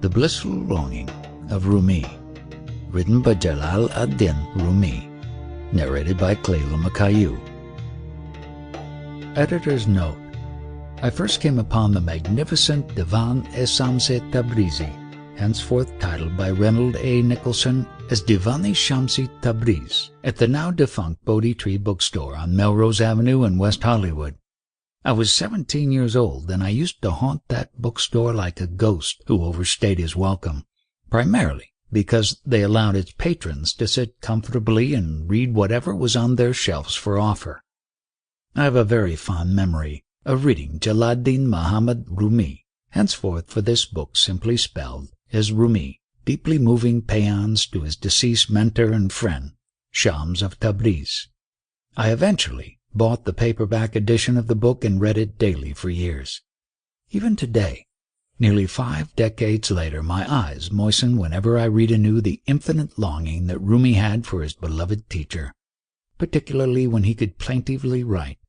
The Blissful Longing of Rumi, written by Jalal ad-Din Rumi, narrated by Lomakayu. Editor's note: I first came upon the magnificent Divan-e-Shamse Tabrizi, henceforth titled by Reynold A. Nicholson as Divan-e-Shamsi Tabriz, at the now-defunct Bodhi Tree Bookstore on Melrose Avenue in West Hollywood. I was 17 years old, and I used to haunt that bookstore like a ghost who overstayed his welcome, primarily because they allowed its patrons to sit comfortably and read whatever was on their shelves for offer. I have a very fond memory of reading Jalaluddin Muhammad Rumi, henceforth for this book simply spelled as Rumi, deeply moving paeans to his deceased mentor and friend, Shams of Tabriz. I eventually bought the paperback edition of the book and read it daily for years. Even today, nearly 5 decades later, my eyes moisten whenever I read anew the infinite longing that Rumi had for his beloved teacher, particularly when he could plaintively write,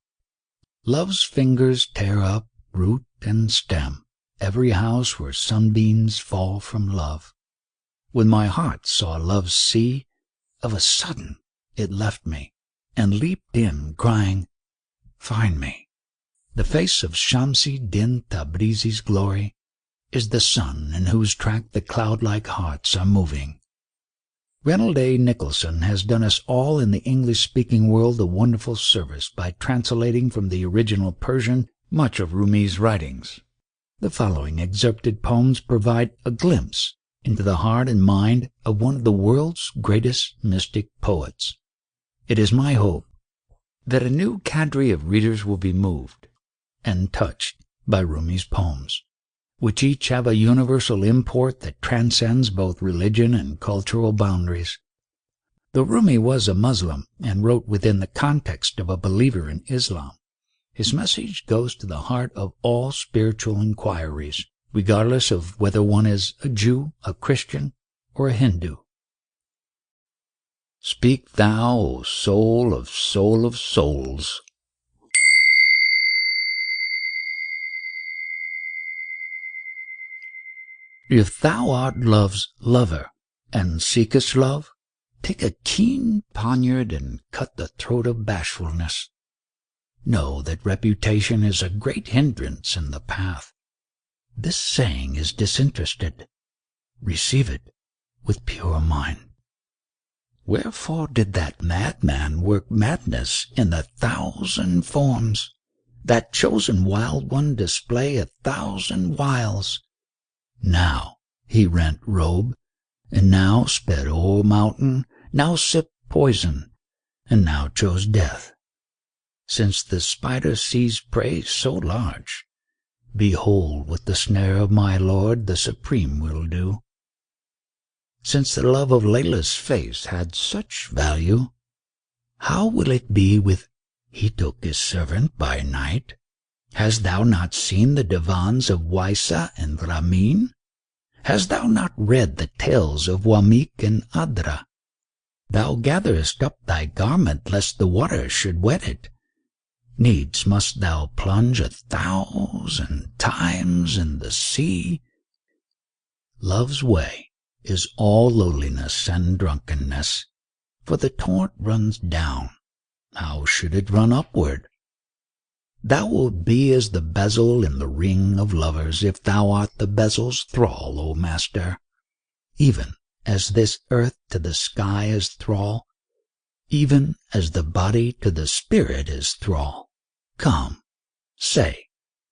"Love's fingers tear up root and stem every house where sunbeams fall from love. When my heart saw love's sea, of a sudden it left me and leaped in, crying, 'Find me.' The face of Shamsi Din Tabrizi's glory is the sun in whose track the cloud-like hearts are moving." Reynold A. Nicholson has done us all in the English-speaking world a wonderful service by translating from the original Persian much of Rumi's writings. The following excerpted poems provide a glimpse into the heart and mind of one of the world's greatest mystic poets. It is my hope that a new cadre of readers will be moved and touched by Rumi's poems, which each have a universal import that transcends both religion and cultural boundaries. Though Rumi was a Muslim and wrote within the context of a believer in Islam, his message goes to the heart of all spiritual inquiries, regardless of whether one is a Jew, a Christian, or a Hindu. Speak thou, O soul of souls. If thou art love's lover, and seekest love, take a keen poniard and cut the throat of bashfulness. Know that reputation is a great hindrance in the path. This saying is disinterested. Receive it with pure mind. Wherefore did that madman work madness in 1,000 forms, that chosen wild one display 1,000 wiles? Now he rent robe, and now sped o'er mountain, now sipped poison, and now chose death. Since the spider sees prey so large, behold what the snare of my Lord the Supreme will do. Since the love of Layla's face had such value, how will it be with he took his servant by night? Hast thou not seen the divans of Waisa and Ramin? Hast thou not read the tales of Wamik and Adra? Thou gatherest up thy garment lest the water should wet it. Needs must thou plunge 1,000 times in the sea. Love's way is all lowliness and drunkenness, for the torrent runs down. How should it run upward? Thou wilt be as the bezel in the ring of lovers, if thou art the bezel's thrall, O master. Even as this earth to the sky is thrall, even as the body to the spirit is thrall. Come, say,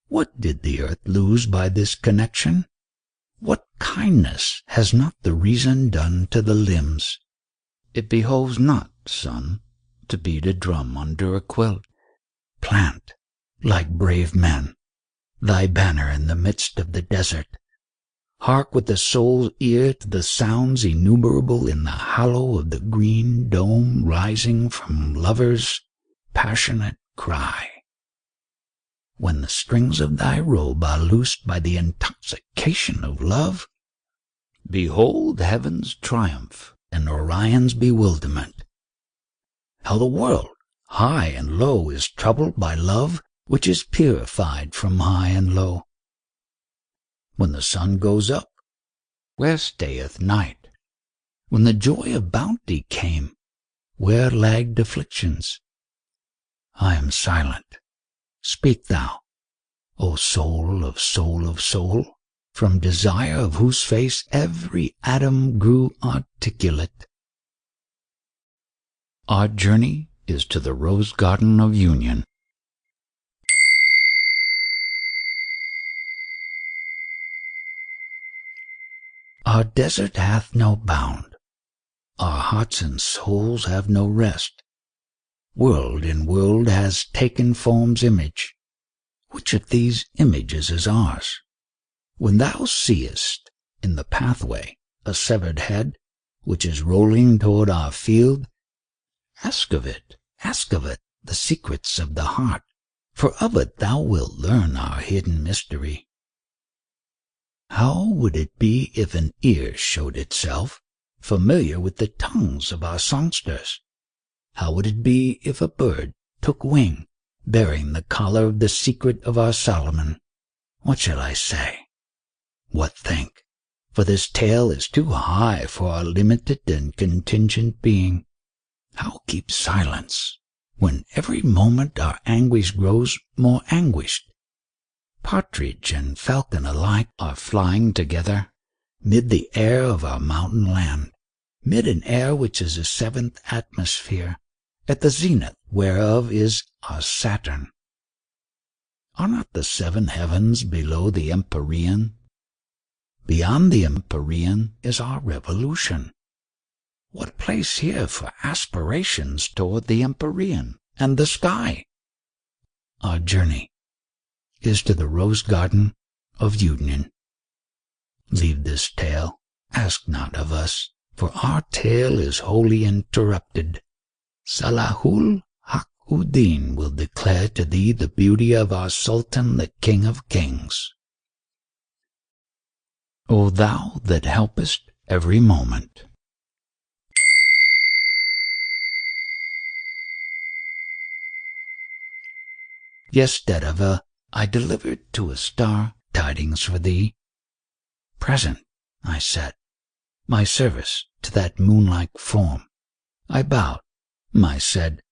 what did the earth lose by this connection? What kindness has not the reason done to the limbs? It behoves not, son, to beat a drum under a quilt. Plant, like brave men, thy banner in the midst of the desert. Hark with the soul's ear to the sounds innumerable in the hollow of the green dome rising from lovers' passionate cry. When the strings of thy robe are loosed by the intoxication of love, behold heaven's triumph and Orion's bewilderment. How the world, high and low, is troubled by love, which is purified from high and low. When the sun goes up, where stayeth night? When the joy of bounty came, where lagged afflictions? I am silent. Speak thou, O soul of soul of soul, from desire of whose face every atom grew articulate. Our journey is to the rose garden of union. Our desert hath no bound. Our hearts and souls have no rest. World in world has taken form's image. Which of these images is ours? When thou seest in the pathway a severed head, which is rolling toward our field, ask of it the secrets of the heart, for of it thou wilt learn our hidden mystery. How would it be if an ear showed itself, familiar with the tongues of our songsters? How would it be if a bird took wing, bearing the collar of the secret of our Solomon? What shall I say? What think? For this tale is too high for our limited and contingent being. How keep silence, when every moment our anguish grows more anguished? Partridge and falcon alike are flying together, mid the air of our mountain land, mid an air which is a seventh atmosphere, at the zenith whereof is our Saturn. Are not the seven heavens below the empyrean? Beyond the empyrean is our revolution. What place here for aspirations toward the empyrean and the sky? Our journey is to the rose garden of union. Leave this tale, ask not of us, for our tale is wholly interrupted. Salahul Haq-ud-Din will declare to thee the beauty of our Sultan, the King of Kings. O thou that helpest every moment. Yestereve I delivered to a star tidings for thee. Present, I said, my service to that moon-like form. I bowed, I said,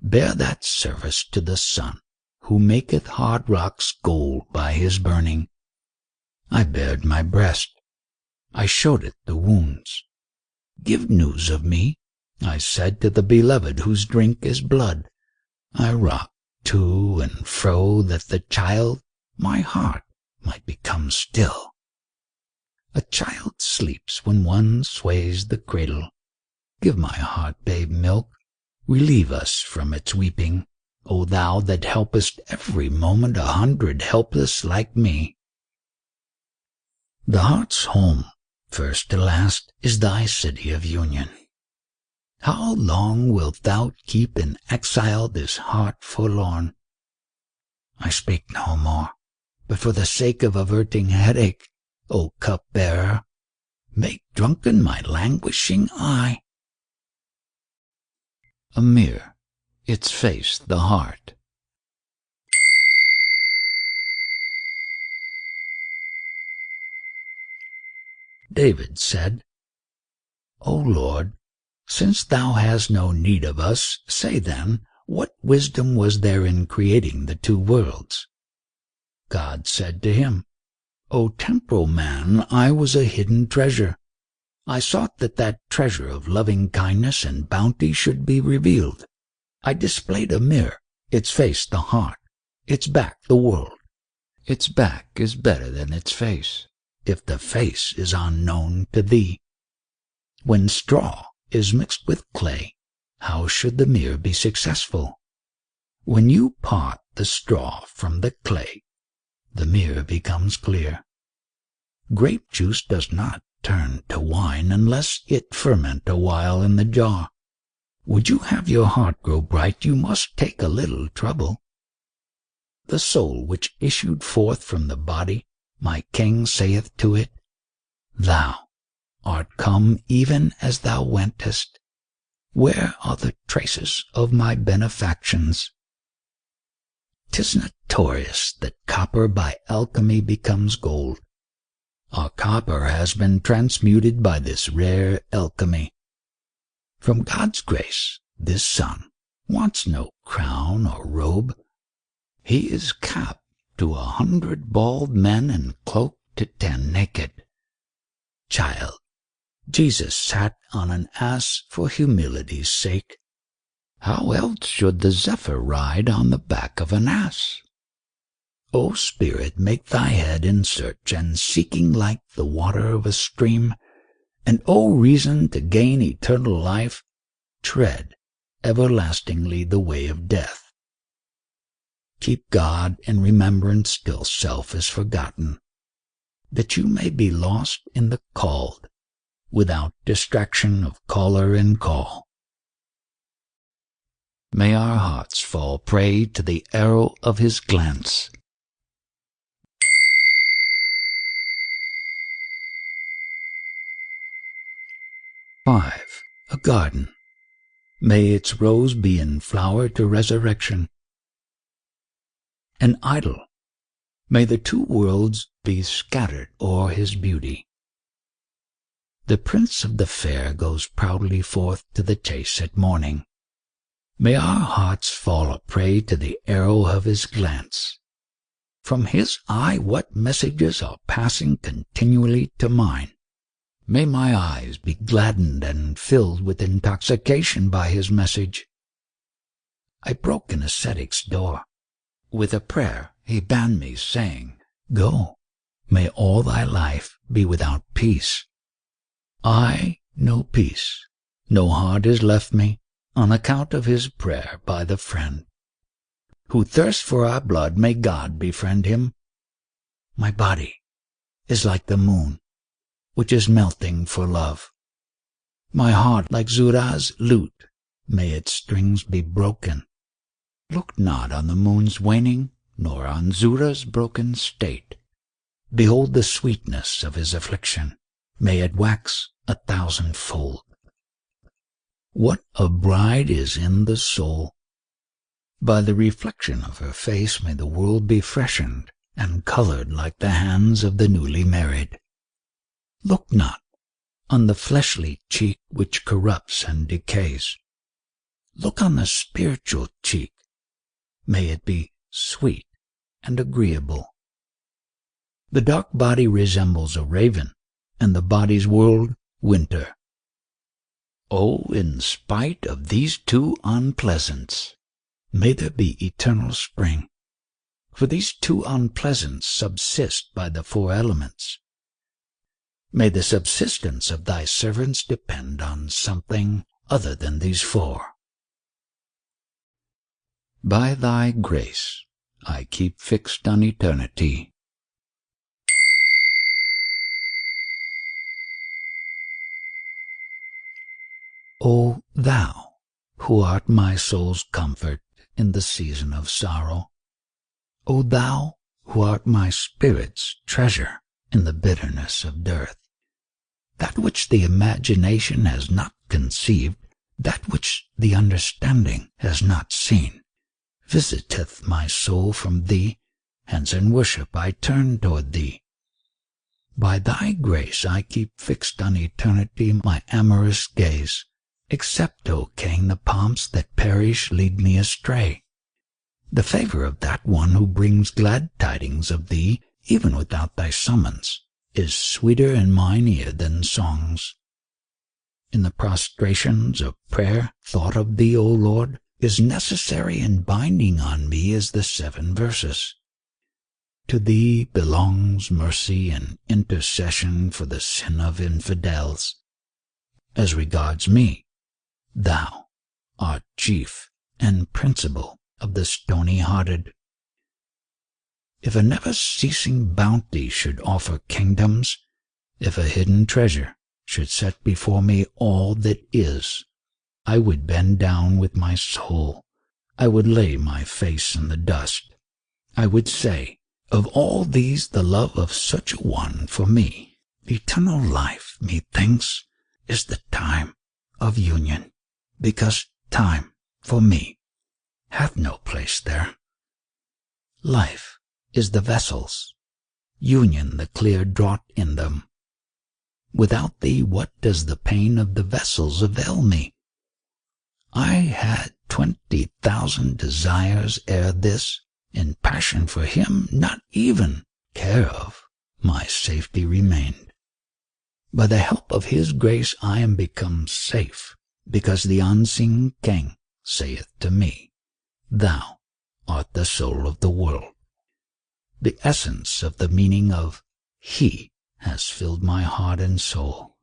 bear that service to the sun, who maketh hard rocks gold by his burning. I bared my breast, I showed it the wounds. Give news of me, I said, to the beloved whose drink is blood. I rocked to and fro that the child, my heart, might become still. A child sleeps when one sways the cradle. Give my heart, babe, milk, relieve us from its weeping, O thou that helpest every moment 100 helpless like me. The heart's home, first to last, is thy city of union. How long wilt thou keep in exile this heart forlorn? I speak no more, but for the sake of averting headache, O cup-bearer, make drunken my languishing eye. A mirror, its face the heart. David said, O Lord, since thou hast no need of us, say then, what wisdom was there in creating the two worlds? God said to him, O temporal man, I was a hidden treasure. I sought that that treasure of loving kindness and bounty should be revealed. I displayed a mirror, its face the heart, its back the world. Its back is better than its face, if the face is unknown to thee. When straw is mixed with clay, how should the mirror be successful? When you part the straw from the clay, the mirror becomes clear. Grape juice does not turn to wine unless it ferment a while in the jar. Would you have your heart grow bright, you must take a little trouble. The soul which issued forth from the body, my king saith to it, Thou art come even as thou wentest. Where are the traces of my benefactions? 'Tis notorious that copper by alchemy becomes gold. Our copper has been transmuted by this rare alchemy. From God's grace, this son wants no crown or robe. He is capped to 100 bald men and cloaked to 10 naked. Child, Jesus sat on an ass for humility's sake. How else should the zephyr ride on the back of an ass? O Spirit, make thy head in search and seeking like the water of a stream, and O reason to gain eternal life, tread everlastingly the way of death. Keep God in remembrance till self is forgotten, that you may be lost in the called, without distraction of caller and call. May our hearts fall prey to the arrow of his glance. A garden. May its rose be in flower to resurrection. An idol. May the two worlds be scattered o'er his beauty. The prince of the fair goes proudly forth to the chase at morning. May our hearts fall a prey to the arrow of his glance. From his eye what messages are passing continually to mine? May my eyes be gladdened and filled with intoxication by his message. I broke an ascetic's door. With a prayer he bade me, saying, Go, may all thy life be without peace. I know peace. No heart is left me, on account of his prayer by the friend. Who thirsts for our blood, may God befriend him. My body is like the moon, which is melting for love. My heart like Zura's lute, may its strings be broken. Look not on the moon's waning, nor on Zura's broken state. Behold the sweetness of his affliction, may it wax 1,000-fold. What a bride is in the soul! By the reflection of her face may the world be freshened and colored like the hands of the newly married. Look not on the fleshly cheek which corrupts and decays. Look on the spiritual cheek. May it be sweet and agreeable. The dark body resembles a raven, and the body's world winter. Oh, in spite of these two unpleasants, may there be eternal spring, for these two unpleasants subsist by the 4 elements. May the subsistence of thy servants depend on something other than these 4. By thy grace I keep fixed on eternity. O thou, who art my soul's comfort in the season of sorrow, O thou, who art my spirit's treasure in the bitterness of dearth, that which the imagination has not conceived, that which the understanding has not seen, visiteth my soul from thee, hence in worship I turn toward thee. By thy grace I keep fixed on eternity my amorous gaze, except, O King, the pomps that perish lead me astray. The favor of that one who brings glad tidings of thee, even without thy summons, is sweeter in mine ear than songs. In the prostrations of prayer, thought of thee, O Lord, is necessary and binding on me as the 7 verses. To thee belongs mercy and intercession for the sin of infidels. As regards me, thou art chief and principal of the stony-hearted. If a never-ceasing bounty should offer kingdoms, if a hidden treasure should set before me all that is, I would bend down with my soul, I would lay my face in the dust, I would say, of all these the love of such a one for me, eternal life, methinks, is the time of union, because time, for me, hath no place there. Life is the vessel's, union the clear draught in them. Without thee, what does the pain of the vessels avail me? I had 20,000 desires ere this, in passion for him, not even care of my safety remained. By the help of his grace I am become safe, because the unseen King saith to me, Thou art the soul of the world. The essence of the meaning of He has filled my heart and soul.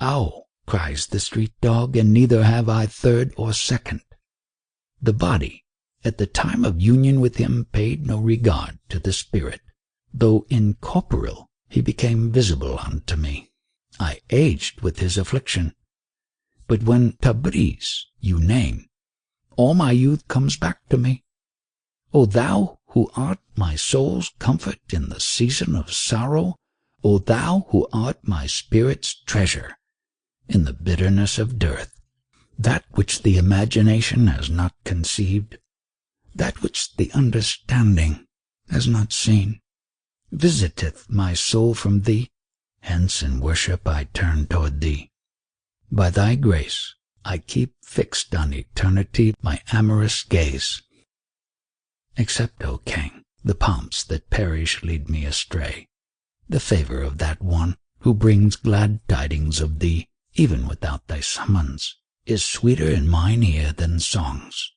Ow, cries the street dog, and neither have I third or second. The body, at the time of union with him, paid no regard to the spirit. Though incorporeal, he became visible unto me. I aged with his affliction. But when Tabriz you name, all my youth comes back to me. O thou who art my soul's comfort in the season of sorrow, O thou who art my spirit's treasure in the bitterness of dearth, that which the imagination has not conceived, that which the understanding has not seen, visiteth my soul from thee, hence in worship I turn toward thee. By thy grace I keep fixed on eternity my amorous gaze. Accept, O King, the pomps that perish lead me astray, the favor of that one who brings glad tidings of thee, even without thy summons, is sweeter in mine ear than songs.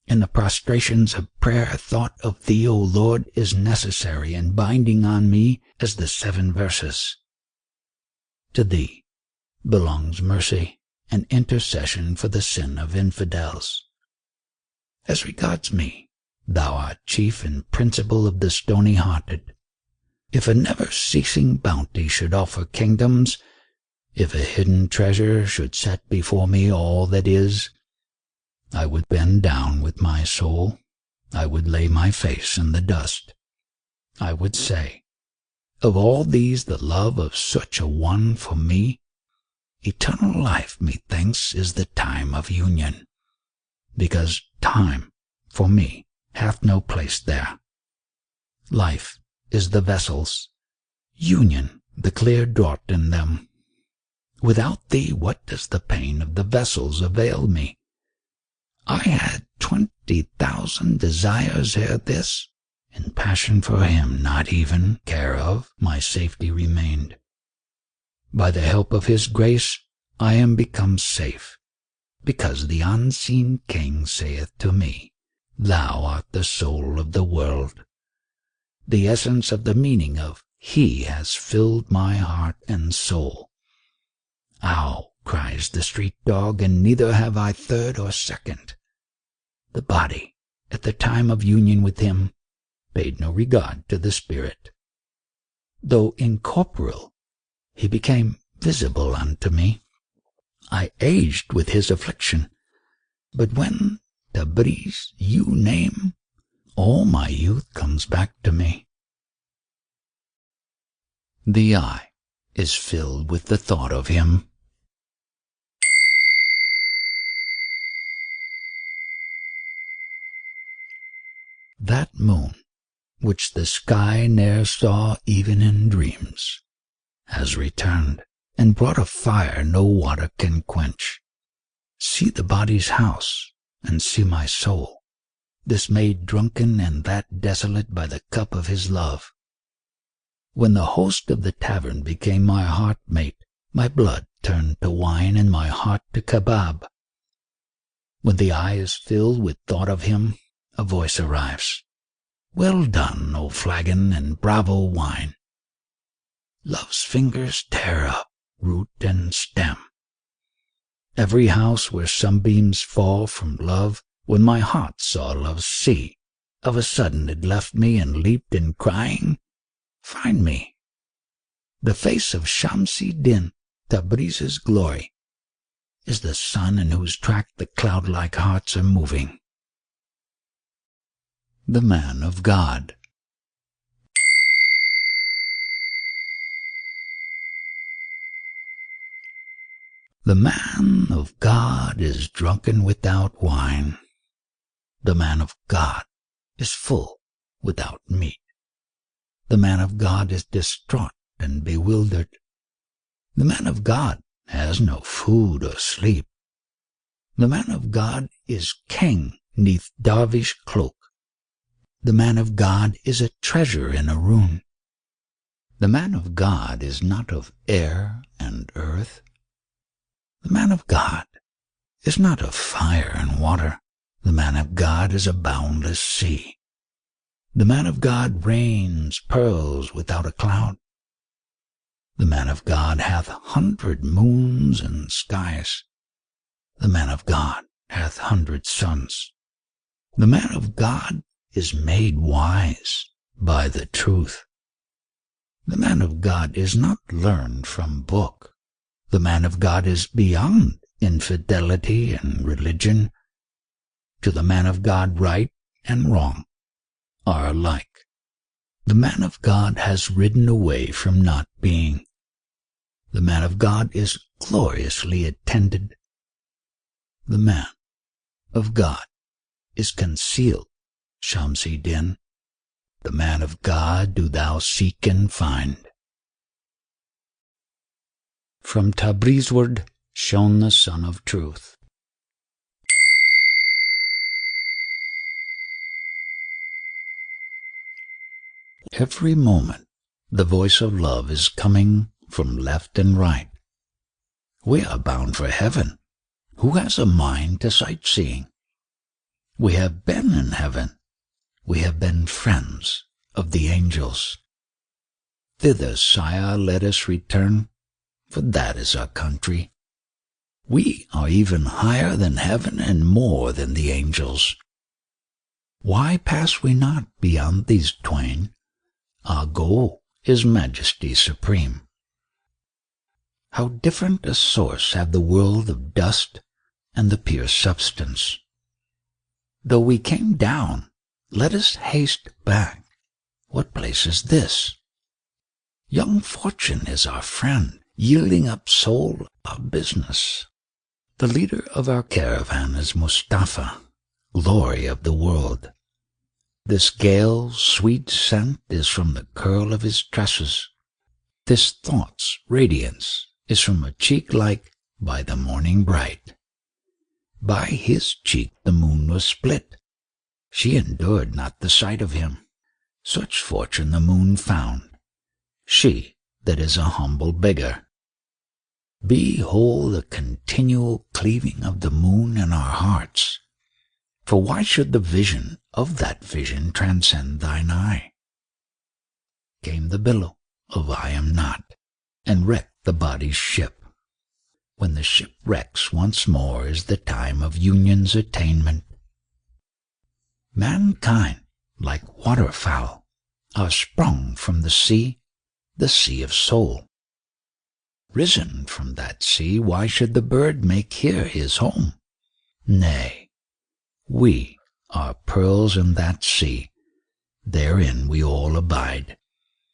In the prostrations of prayer, thought of thee, O Lord, is necessary and binding on me as the 7 verses. To thee belongs mercy and intercession for the sin of infidels. As regards me, thou art chief and principal of the stony-hearted. If a never-ceasing bounty should offer kingdoms, if a hidden treasure should set before me all that is, I would bend down with my soul, I would lay my face in the dust. I would say, of all these the love of such a one for me, eternal life, methinks, is the time of union, because time, for me, hath no place there. Life is the vessels, union the clear draught in them. Without thee, what does the pain of the vessels avail me? I had 20,000 desires ere this, in passion for him not even care of my safety remained. By the help of his grace I am become safe, because the unseen King saith to me, Thou art the soul of the world. The essence of the meaning of He has filled my heart and soul. Ow, cries the street dog, and neither have I third or second. The body, at the time of union with him, paid no regard to the spirit. Though incorporeal, he became visible unto me. I aged with his affliction, but when Tabriz you name, all my youth comes back to me. The eye is filled with the thought of him. That moon, which the sky ne'er saw even in dreams, has returned, and brought a fire no water can quench. See the body's house, and see my soul, this made drunken and that desolate by the cup of his love. When the host of the tavern became my heart-mate, my blood turned to wine and my heart to kebab. When the eye is filled with thought of him, a voice arrives. Well done, O flagon, and bravo wine. Love's fingers tear up root and stem. Every house where sunbeams fall from love, when my heart saw love's sea, of a sudden it left me and leaped in crying, Find me. The face of Shamsi Din, Tabriz's glory, is the sun in whose track the cloud-like hearts are moving. The Man of God. The man of God is drunken without wine. The man of God is full without meat. the man of God is distraught and bewildered. The man of God has no food or sleep. The man of God is king 'neath dervish cloak. The man of God is a treasure in a ruin. The man of God is not of air and earth. The man of God is not of fire and water. The man of God is a boundless sea. The man of God rains pearls without a cloud. The man of God hath 100 moons and skies. The man of God hath 100 suns. The man of God is made wise by the truth. The man of God is not learned from book. The man of God is beyond infidelity and religion. To the man of God right and wrong are alike. The man of God has ridden away from not being. The man of God is gloriously attended. The man of God is concealed, Shamsi-Din. The man of God do thou seek and find. From Tabrizward shone the sun of truth. Every moment the voice of love is coming from left and right. We are bound for heaven. Who has a mind to sightseeing? We have been in heaven. We have been friends of the angels. Thither, sire, let us return, for that is our country. We are even higher than heaven and more than the angels. Why pass we not beyond these twain? Our goal is majesty supreme. How different a source have the world of dust and the pure substance. Though we came down, let us haste back. What place is this? Young Fortune is our friend, yielding up soul our business. The leader of our caravan is Mustafa, glory of the world. This gale's sweet scent is from the curl of his tresses. This thought's radiance is from a cheek like by the morning bright. By his cheek the moon was split. She endured not the sight of him. Such fortune the moon found, she that is a humble beggar. Behold the continual cleaving of the moon in our hearts. For why should the vision of that vision transcend thine eye? Came the billow of I am not, and wrecked the body's ship. When the ship wrecks once more is the time of union's attainment. Mankind, like waterfowl, are sprung from the sea of soul. Risen from that sea, why should the bird make here his home? Nay, we are pearls in that sea, therein we all abide.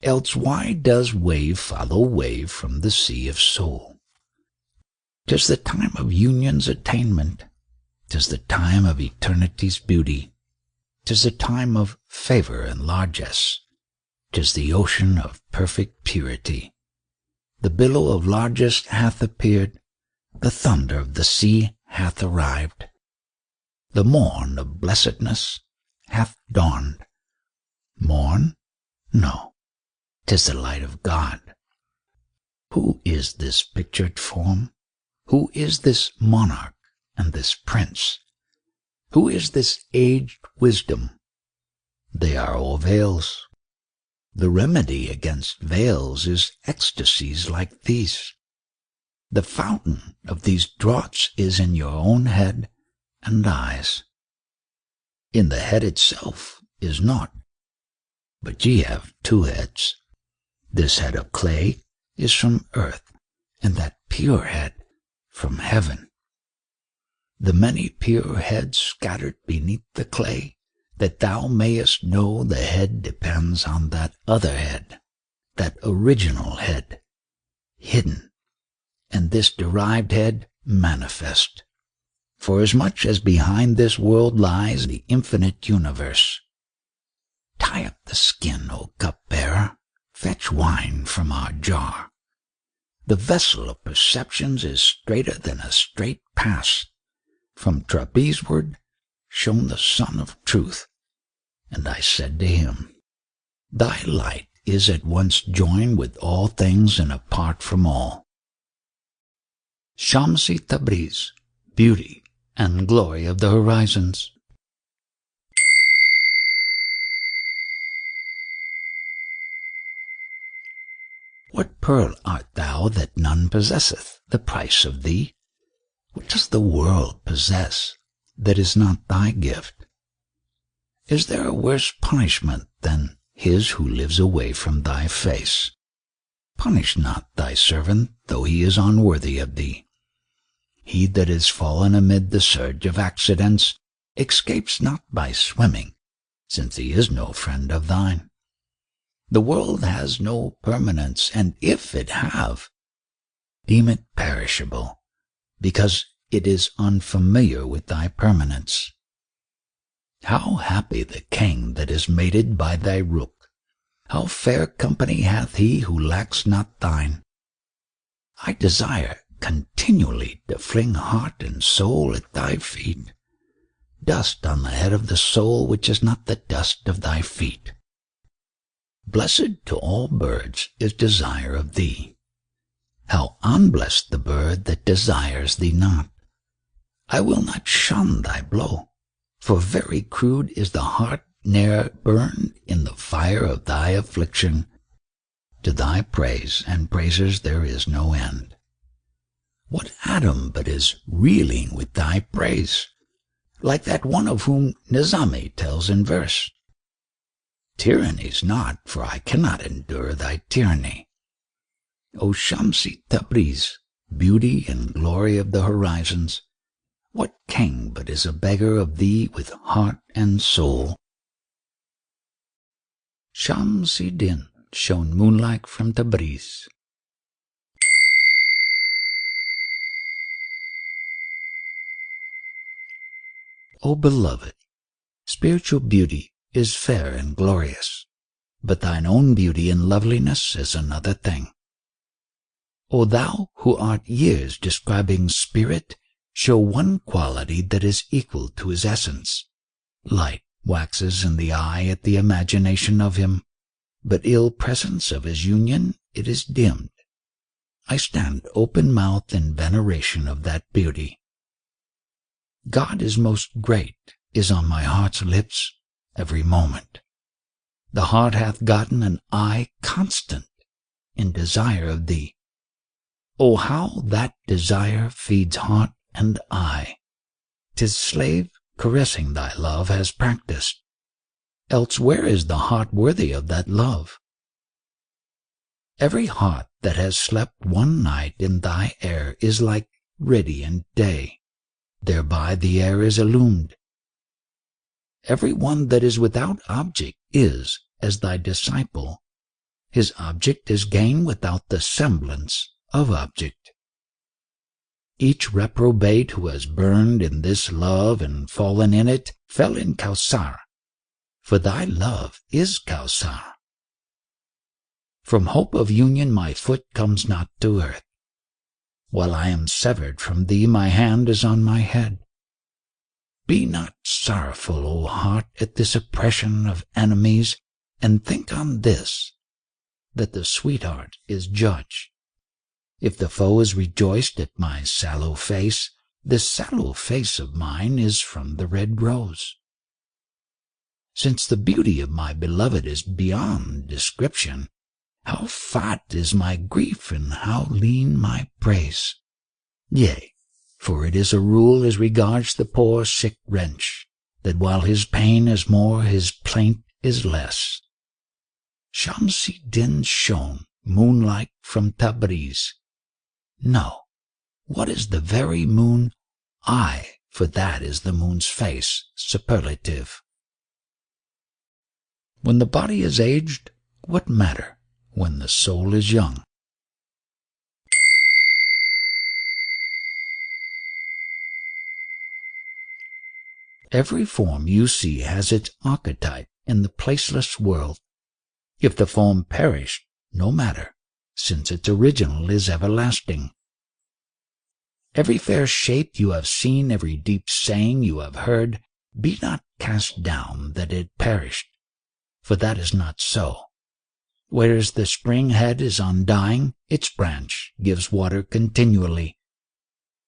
Else why does wave follow wave from the sea of soul? 'Tis the time of union's attainment, 'tis the time of eternity's beauty, 'tis the time of favor and largesse, 'tis the ocean of perfect purity. The billow of largesse hath appeared, the thunder of the sea hath arrived. The morn of blessedness hath dawned. Morn? No, 'tis the light of God. Who is this pictured form? Who is this monarch and this prince? Who is this aged wisdom? They are all veils. The remedy against veils is ecstasies like these. The fountain of these draughts is in your own head and eyes. In the head itself is naught, but ye have two heads. This head of clay is from earth, and that pure head from heaven. The many pure heads scattered beneath the clay, that thou mayest know the head depends on that other head, that original head, hidden, and this derived head manifest. Forasmuch as behind this world lies the infinite universe. Tie up the skin, O cupbearer. Fetch wine from our jar. The vessel of perceptions is straighter than a straight pass. From trapezeward shone the sun of truth, and I said to him, Thy light is at once joined with all things and apart from all. Shamsi Tabriz, beauty and glory of the horizons. What pearl art thou that none possesseth, the price of thee? What does the world possess that is not thy gift? Is there a worse punishment than his who lives away from thy face? Punish not thy servant, though he is unworthy of thee. He that is fallen amid the surge of accidents escapes not by swimming, since he is no friend of thine. The world has no permanence, and if it have, deem it perishable, because it is unfamiliar with thy permanence. How happy the king that is mated by thy rook! How fair company hath he who lacks not thine! I desire continually to fling heart and soul at thy feet, dust on the head of the soul which is not the dust of thy feet. Blessed to all birds is desire of thee. How unblessed the bird that desires thee not! I will not shun thy blow, for very crude is the heart ne'er burned in the fire of thy affliction. To thy praise and praisers there is no end. What atom but is reeling with thy praise, like that one of whom Nizami tells in verse? Tyranny's not, for I cannot endure thy tyranny. O Shamsi Tabriz, beauty and glory of the horizons, what king but is a beggar of thee with heart and soul? Shamsi Din shone moonlike from Tabriz. O beloved, spiritual beauty is fair and glorious, but thine own beauty and loveliness is another thing. O thou who art years describing spirit, show one quality that is equal to his essence. Light waxes in the eye at the imagination of him, but ill presence of his union it is dimmed. I stand open-mouthed in veneration of that beauty. God is most great is on my heart's lips every moment. The heart hath gotten an eye constant in desire of thee. O how that desire feeds heart and eye! 'Tis slave caressing thy love has practiced, else where is the heart worthy of that love? Every heart that has slept one night in thy air is like radiant day, thereby the air is illumined. Every one that is without object is, as thy disciple, his object is gain without the semblance of object. Each reprobate who has burned in this love and fallen in it fell in Kausar, for thy love is Kausar. From hope of union my foot comes not to earth. While I am severed from thee my hand is on my head. Be not sorrowful, O heart, at this oppression of enemies, and think on this, that the sweetheart is judge. If the foe is rejoiced at my sallow face, this sallow face of mine is from the red rose. Since the beauty of my beloved is beyond description, how fat is my grief and how lean my praise. Yea, for it is a rule as regards the poor sick wretch, that while his pain is more, his plaint is less. Shamsi Din shone, moonlike from Tabriz. No, what is the very moon? Ay, for that is the moon's face, superlative. When the body is aged, what matter when the soul is young? Every form you see has its archetype, in the placeless world. If the form perished, no matter, since its original is everlasting. Every fair shape you have seen, every deep saying you have heard, be not cast down that it perished, for that is not so. Whereas the spring head is undying, its branch gives water continually.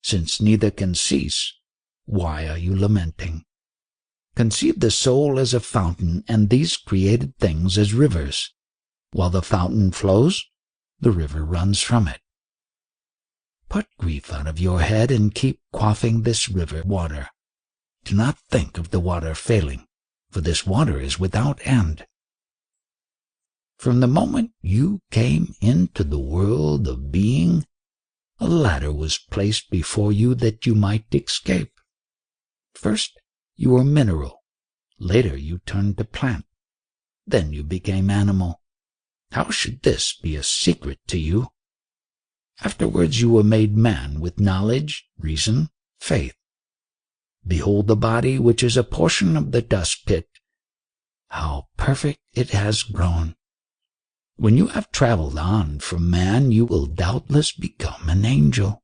Since neither can cease, why are you lamenting? Conceive the soul as a fountain, and these created things as rivers. While the fountain flows, the river runs from it. Put grief out of your head and keep quaffing this river water. Do not think of the water failing, for this water is without end. From the moment you came into the world of being, a ladder was placed before you that you might escape. First, you were mineral. Later you turned to plant. Then you became animal. How should this be a secret to you? Afterwards you were made man with knowledge, reason, faith. Behold the body, which is a portion of the dust pit. How perfect it has grown! When you have traveled on from man, you will doubtless become an angel.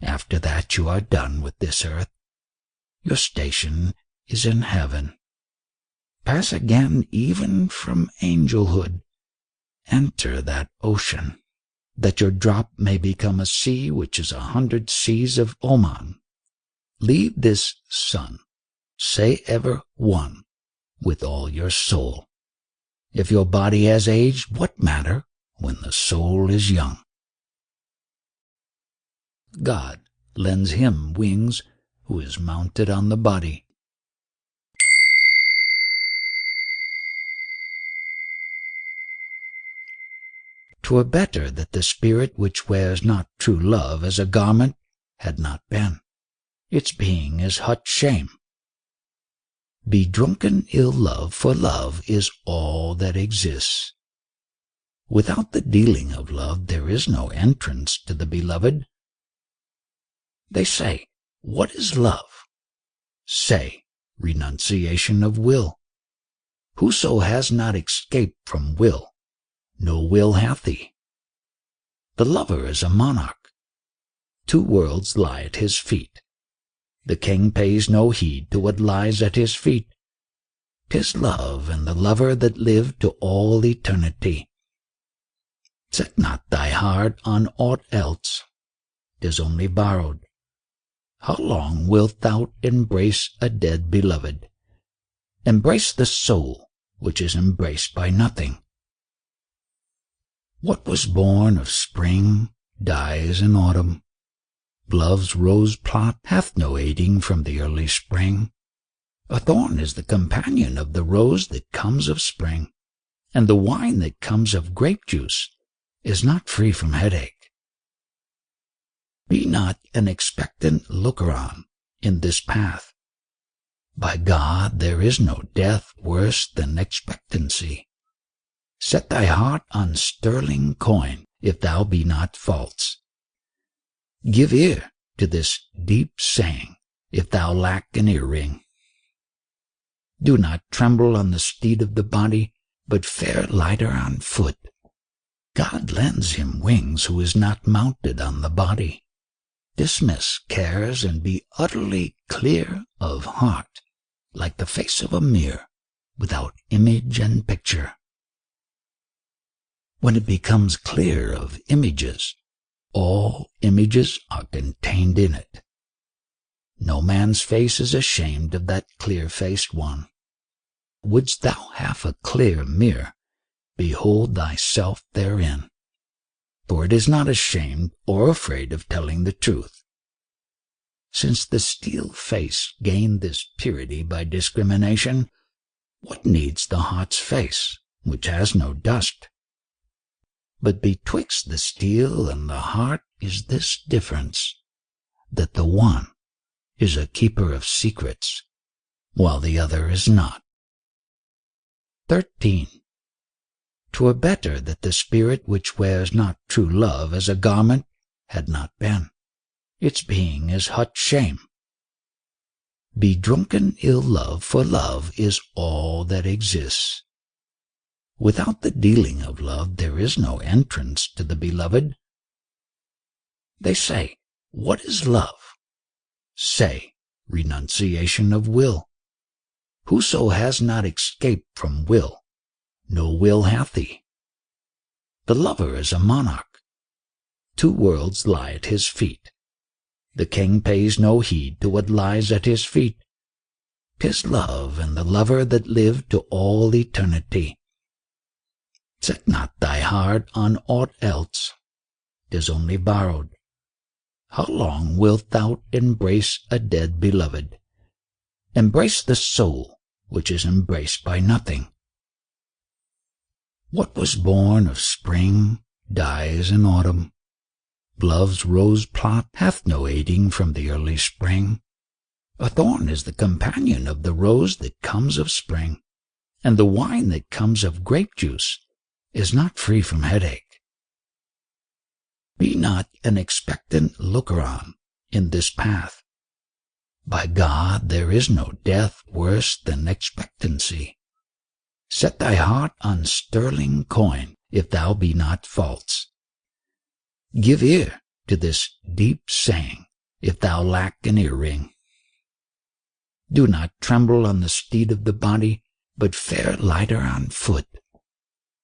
After that you are done with this earth. Your station is in heaven. Pass again even from angelhood. Enter that ocean, that your drop may become a sea which is 100 seas of Oman. Leave this sun, say ever one, with all your soul. If your body has aged, what matter when the soul is young? God lends him wings who is mounted on the body. Twere better that the spirit which wears not true love as a garment had not been. Its being is hut shame. Be drunken ill love, for love is all that exists. Without the dealing of love there is no entrance to the beloved. They say, what is love? Say, renunciation of will. Whoso has not escaped from will, no will hath he. The lover is a monarch. 2 worlds lie at his feet. The king pays no heed to what lies at his feet. 'Tis love and the lover that live to all eternity. Set not thy heart on aught else. 'Tis only borrowed. How long wilt thou embrace a dead beloved? Embrace the soul which is embraced by nothing. What was born of spring dies in autumn. Love's rose plot hath no aiding from the early spring. A thorn is the companion of the rose that comes of spring, and the wine that comes of grape juice is not free from headache. Be not an expectant looker-on in this path. By God, there is no death worse than expectancy. Set thy heart on sterling coin, if thou be not false. Give ear to this deep saying, if thou lack an earring. Do not tremble on the steed of the body, but fare lighter on foot. God lends him wings who is not mounted on the body. Dismiss cares and be utterly clear of heart, like the face of a mirror, without image and picture. When it becomes clear of images, all images are contained in it. No man's face is ashamed of that clear-faced one. Wouldst thou have a clear mirror, behold thyself therein. For it is not ashamed or afraid of telling the truth. Since the steel face gained this purity by discrimination, what needs the heart's face, which has no dust? But betwixt the steel and the heart is this difference, that the one is a keeper of secrets, while the other is not. 13. 'Twere better that the spirit which wears not true love as a garment had not been. Its being is hut shame. Be drunken ill love, for love is all that exists. Without the dealing of love, there is no entrance to the beloved. They say, what is love? Say, renunciation of will. Whoso has not escaped from will, no will hath he. The lover is a monarch. 2 worlds lie at his feet. The king pays no heed to what lies at his feet. 'Tis love and the lover that live to all eternity. Set not thy heart on aught else. 'Tis only borrowed. How long wilt thou embrace a dead beloved? Embrace the soul, which is embraced by nothing. What was born of spring dies in autumn. Love's rose plot hath no aiding from the early spring. A thorn is the companion of the rose that comes of spring, and the wine that comes of grape juice is not free from headache. Be not an expectant looker-on in this path. By God, there is no death worse than expectancy. Set thy heart on sterling coin, if thou be not false. Give ear to this deep saying, if thou lack an earring. Do not tremble on the steed of the body, but fare lighter on foot.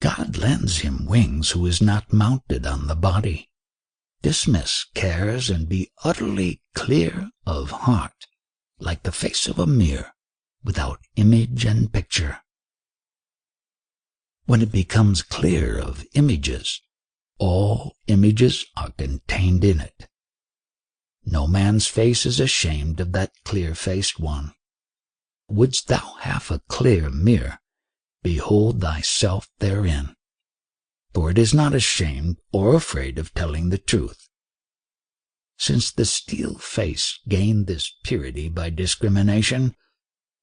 God lends him wings who is not mounted on the body. Dismiss cares and be utterly clear of heart, like the face of a mirror, without image and picture. When it becomes clear of images, all images are contained in it. No man's face is ashamed of that clear-faced one. Wouldst thou have a clear mirror, behold thyself therein, for it is not ashamed or afraid of telling the truth. Since the steel face gained this purity by discrimination,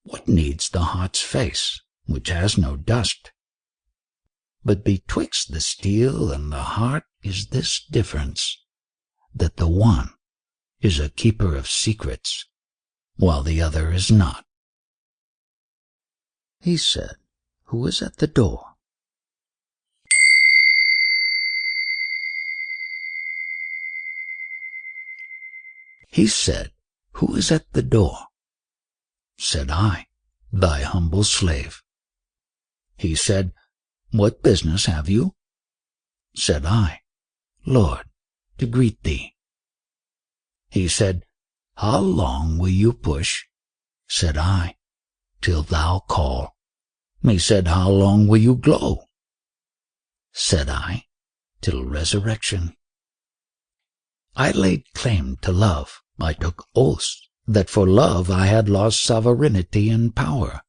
what needs the heart's face, which has no dust? But betwixt the steel and the heart is this difference, that the one is a keeper of secrets, while the other is not. He said, who is at the door? He said, who is at the door? Said I, thy humble slave. He said, what business have you? Said I, Lord, to greet thee. He said, how long will you push? Said I, till thou call. He said, how long will you glow? Said I, till resurrection. I laid claim to love. I took oaths that for love I had lost sovereignty and power.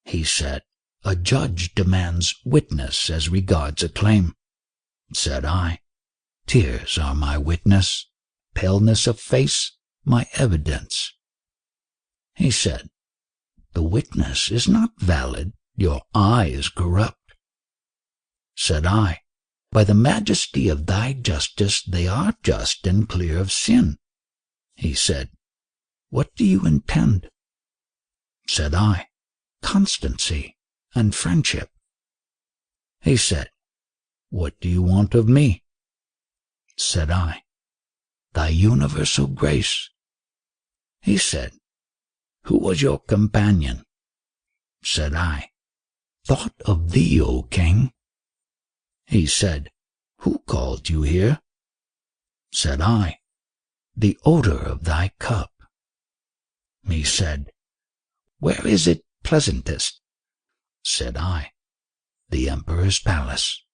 He said, a judge demands witness as regards a claim. Said I, tears are my witness, paleness of face my evidence. He said, the witness is not valid, your eye is corrupt. Said I, by the majesty of thy justice they are just and clear of sin. He said, what do you intend? Said I, constancy and friendship. He said, what do you want of me? Said I, thy universal grace. He said, who was your companion? Said I, thought of thee, O king. He said, who called you here? Said I, the odor of thy cup. He said, where is it pleasantest? Said I, the emperor's palace.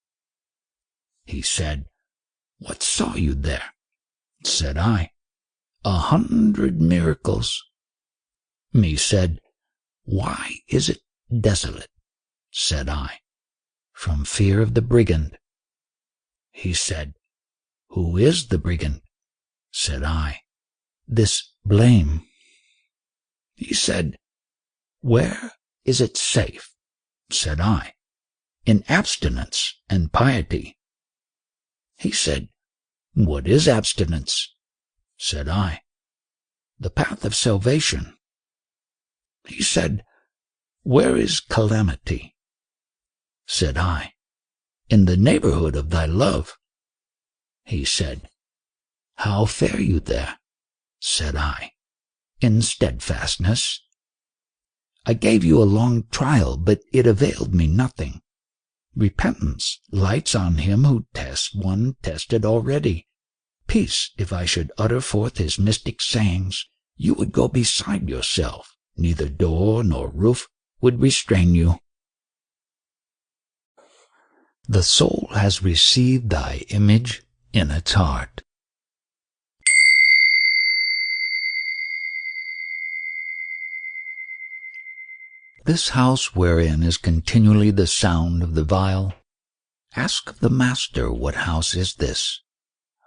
He said, what saw you there? Said I, 100 miracles. He said, why is it desolate? Said I, from fear of the brigand. He said, who is the brigand? Said I, this blame. He said, where is it safe? Said I, in abstinence and piety. He said, what is abstinence? Said I, the path of salvation. He said, "Where is calamity?" Said I, "In the neighborhood of thy love." He said, "How fare you there?" Said I, "In steadfastness." I gave you a long trial, but it availed me nothing. Repentance lights on him who tests one tested already. Peace, if I should utter forth his mystic sayings, you would go beside yourself. Neither door nor roof would restrain you. The soul has received thy image in its heart. This house wherein is continually the sound of the viol, ask of the master what house is this?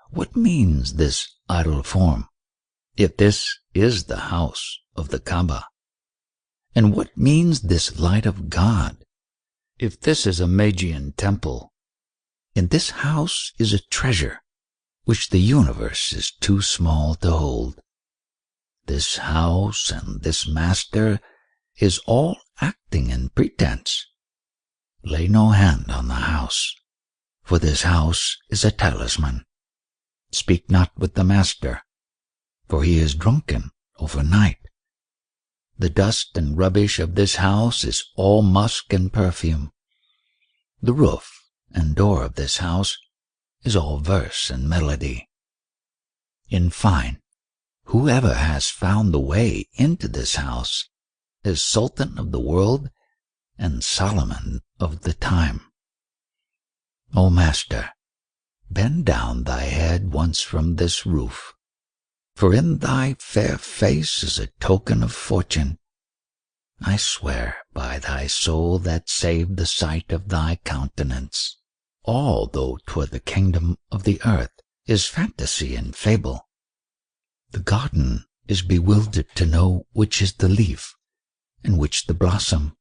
What means this idol form, if this is the house of the Kaaba? And what means this light of God, if this is a Magian temple? In this house is a treasure which the universe is too small to hold. This house and this master is all acting in pretense. Lay no hand on the house, for this house is a talisman. Speak not with the master, for he is drunken overnight. The dust and rubbish of this house is all musk and perfume. The roof and door of this house is all verse and melody. In fine, whoever has found the way into this house is Sultan of the world and Solomon of the time. O Master, bend down thy head once from this roof, for in thy fair face is a token of fortune. I swear by thy soul that saved the sight of thy countenance, although 'twere the kingdom of the earth, is fantasy and fable. The garden is bewildered to know which is the leaf and which the blossom.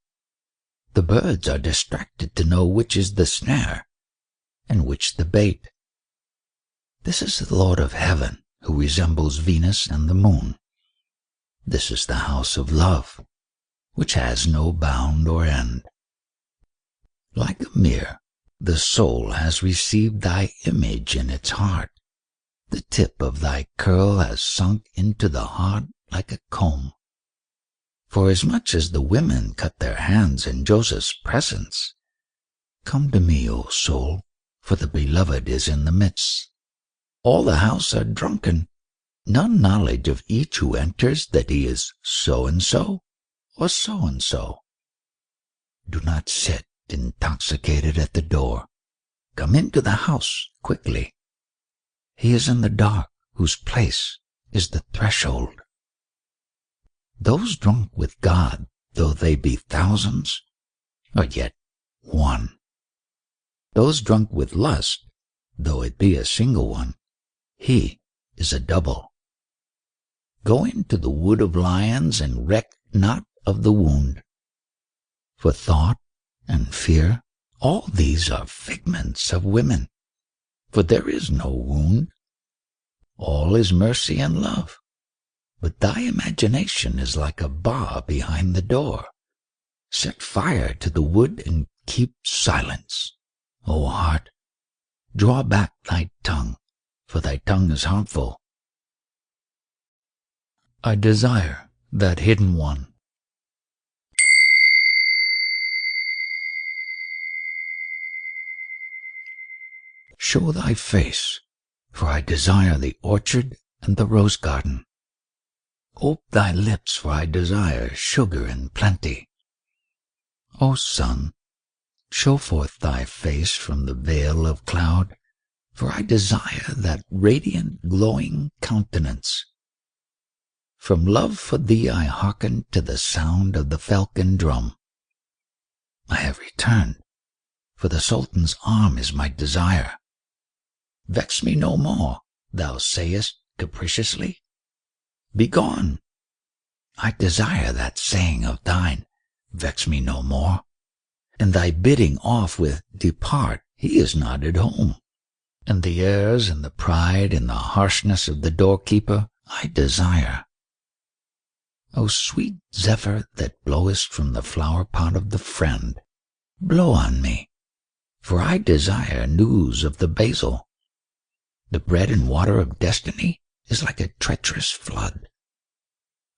The birds are distracted to know which is the snare and which the bait. This is the Lord of heaven, who resembles Venus and the moon. This is the house of love, which has no bound or end. Like a mirror, the soul has received thy image in its heart. The tip of thy curl has sunk into the heart like a comb. Forasmuch as the women cut their hands in Joseph's presence, come to me, O soul, for the beloved is in the midst. All the house are drunken, none knowledge of each who enters that he is so-and-so or so-and-so. Do not sit intoxicated at the door. Come into the house quickly. He is in the dark whose place is the threshold. Those drunk with God, though they be thousands, are yet one. Those drunk with lust, though it be a single one, he is a double. Go into the wood of lions and reck not of the wound. For thought and fear, all these are figments of women, for there is no wound. All is mercy and love, but thy imagination is like a bar behind the door. Set fire to the wood and keep silence. O heart, draw back thy tongue, for thy tongue is harmful. I desire that hidden one. Show thy face, for I desire the orchard and the rose garden. Ope thy lips, for I desire sugar in plenty. O sun, show forth thy face from the veil of cloud, for I desire that radiant, glowing countenance. From love for thee I hearken to the sound of the falcon drum. I have returned, for the Sultan's arm is my desire. Vex me no more, thou sayest capriciously. Begone! I desire that saying of thine, vex me no more, and thy bidding off with depart, he is not at home, and the airs and the pride and the harshness of the doorkeeper I desire. O sweet zephyr that blowest from the flower pot of the friend, blow on me, for I desire news of the basil. The bread and water of destiny is like a treacherous flood.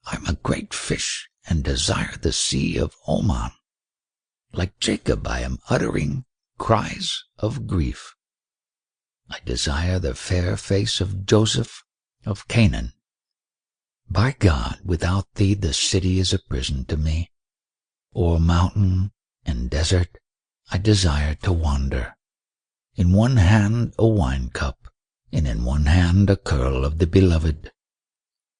I'm a great fish and desire the sea of Oman. Like Jacob I am uttering cries of grief. I desire the fair face of Joseph of Canaan. By God, without thee the city is a prison to me. O'er mountain and desert I desire to wander. In one hand a wine cup, and in one hand a curl of the beloved.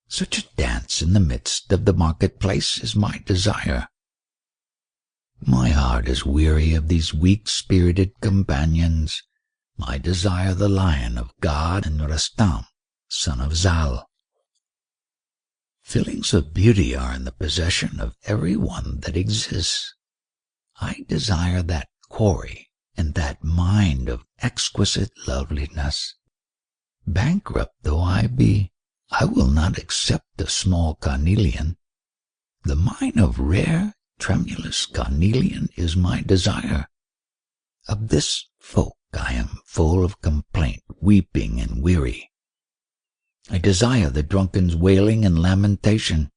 Such a dance in the midst of the marketplace is my desire. My heart is weary of these weak-spirited companions. I desire the lion of God and Rustam, son of Zal. Feelings of beauty are in the possession of every one that exists. I desire that quarry and that mind of exquisite loveliness. Bankrupt though I be, I will not accept the small carnelian. The mine of rare, tremulous carnelian is my desire. Of this folk I am full of complaint, weeping and weary. I desire the drunken's wailing and lamentation.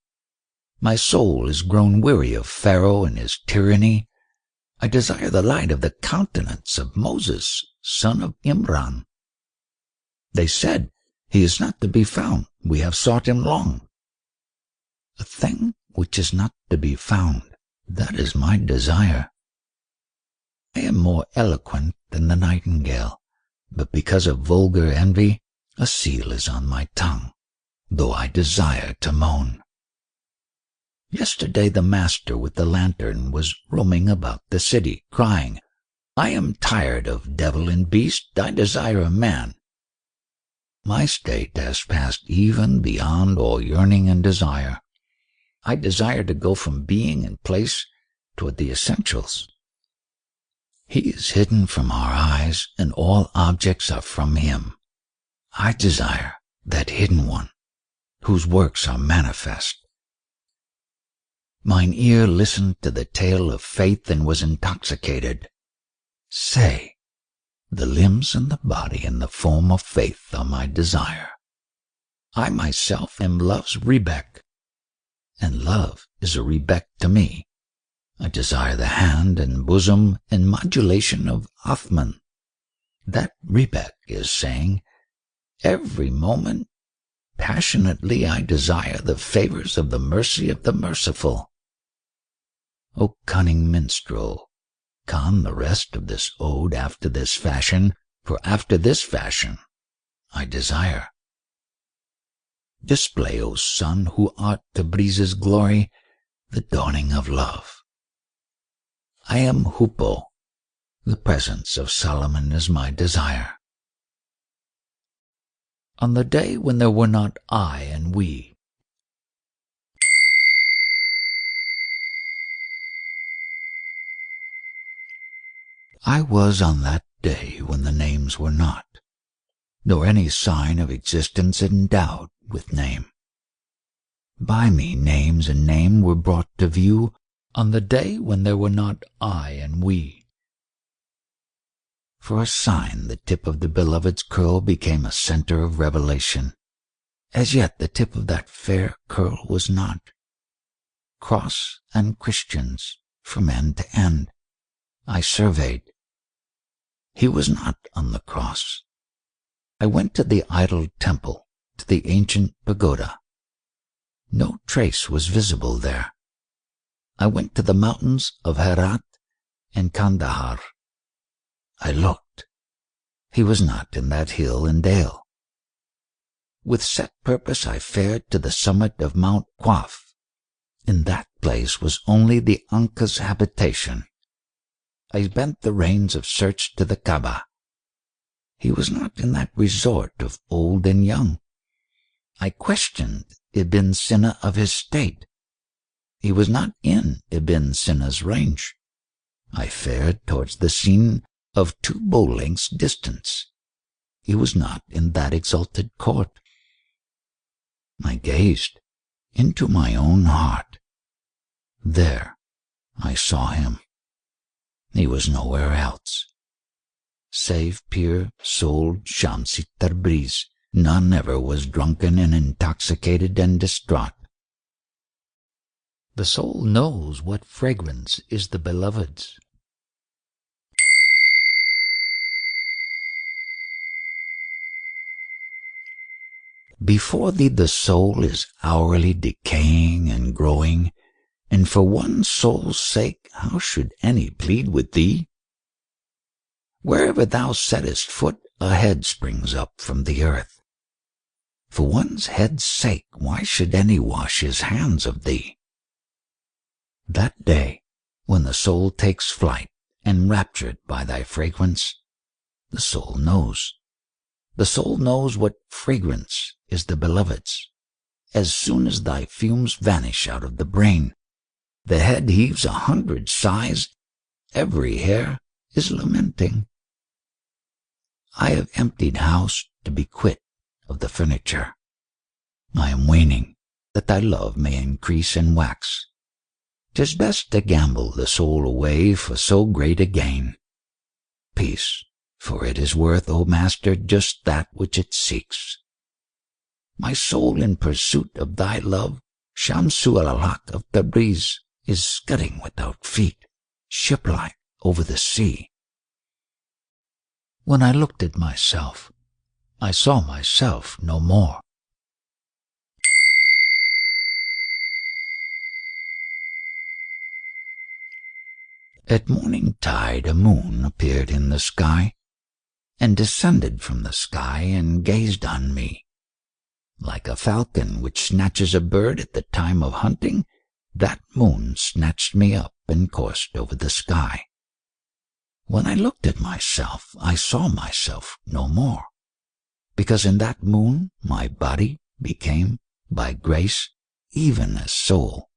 My soul is grown weary of Pharaoh and his tyranny. I desire the light of the countenance of Moses, son of Imran. They said, he is not to be found. We have sought him long. A thing which is not to be found, that is my desire. I am more eloquent than the nightingale, but because of vulgar envy, a seal is on my tongue, though I desire to moan. Yesterday the master with the lantern was roaming about the city, crying, I am tired of devil and beast, I desire a man. My state has passed even beyond all yearning and desire. I desire to go from being and place toward the essentials. He is hidden from our eyes, and all objects are from him. I desire that hidden one, whose works are manifest. Mine ear listened to the tale of faith and was intoxicated. Say, the limbs and the body and the form of faith are my desire. I myself am love's rebeck, and love is a rebeck to me. I desire the hand and bosom and modulation of Othman. That rebeck is saying, every moment, passionately I desire the favors of the mercy of the merciful. O cunning minstrel, con the rest of this ode after this fashion, for after this fashion I desire. Display, O sun, who art Tabriz's glory, the dawning of love. I am Hupo, the presence of Solomon is my desire. On the day when there were not I and we. I was on that day when the names were not, nor any sign of existence endowed with name. By me names and name were brought to view on the day when there were not I and we. For a sign, the tip of the beloved's curl became a center of revelation. As yet the tip of that fair curl was not. Cross and Christians from end to end I surveyed. He was not on the cross. I went to the idol temple, to the ancient pagoda. No trace was visible there. I went to the mountains of Herat and Kandahar. I looked. He was not in that hill and dale. With set purpose I fared to the summit of Mount Qaf. In that place was only the Anka's habitation. I bent the reins of search to the Kaaba. He was not in that resort of old and young. I questioned Ibn Sina of his state. He was not in Ibn Sina's range. I fared towards the scene of 2 bow lengths distance. He was not in that exalted court. I gazed. into my own heart. There I saw him. He was nowhere else. Save pure-souled Shamsi Tabriz, none ever was drunken and intoxicated and distraught. The soul knows what fragrance is the beloved's. Before thee the soul is hourly decaying and growing, and for one soul's sake how should any plead with thee? Wherever thou settest foot, a head springs up from the earth. For one's head's sake, why should any wash his hands of thee? That day, when the soul takes flight, enraptured by thy fragrance, the soul knows. The soul knows what fragrance is the beloved's. As soon as thy fumes vanish out of the brain, the head heaves 100 sighs, every hair is lamenting. I have emptied house to be quit of the furniture. I am waning, that thy love may increase and wax. 'Tis best to gamble the soul away for so great a gain. Peace, for it is worth, O Master, just that which it seeks. My soul in pursuit of thy love, Shamsu al-Haq of Tabriz, is scudding without feet, ship-like over the sea. When I looked at myself, I saw myself no more. At morning tide a moon appeared in the sky, and descended from the sky and gazed on me. Like a falcon which snatches a bird at the time of hunting, that moon snatched me up and coursed over the sky. When I looked at myself, I saw myself no more, because in that moon my body became, by grace, even as soul.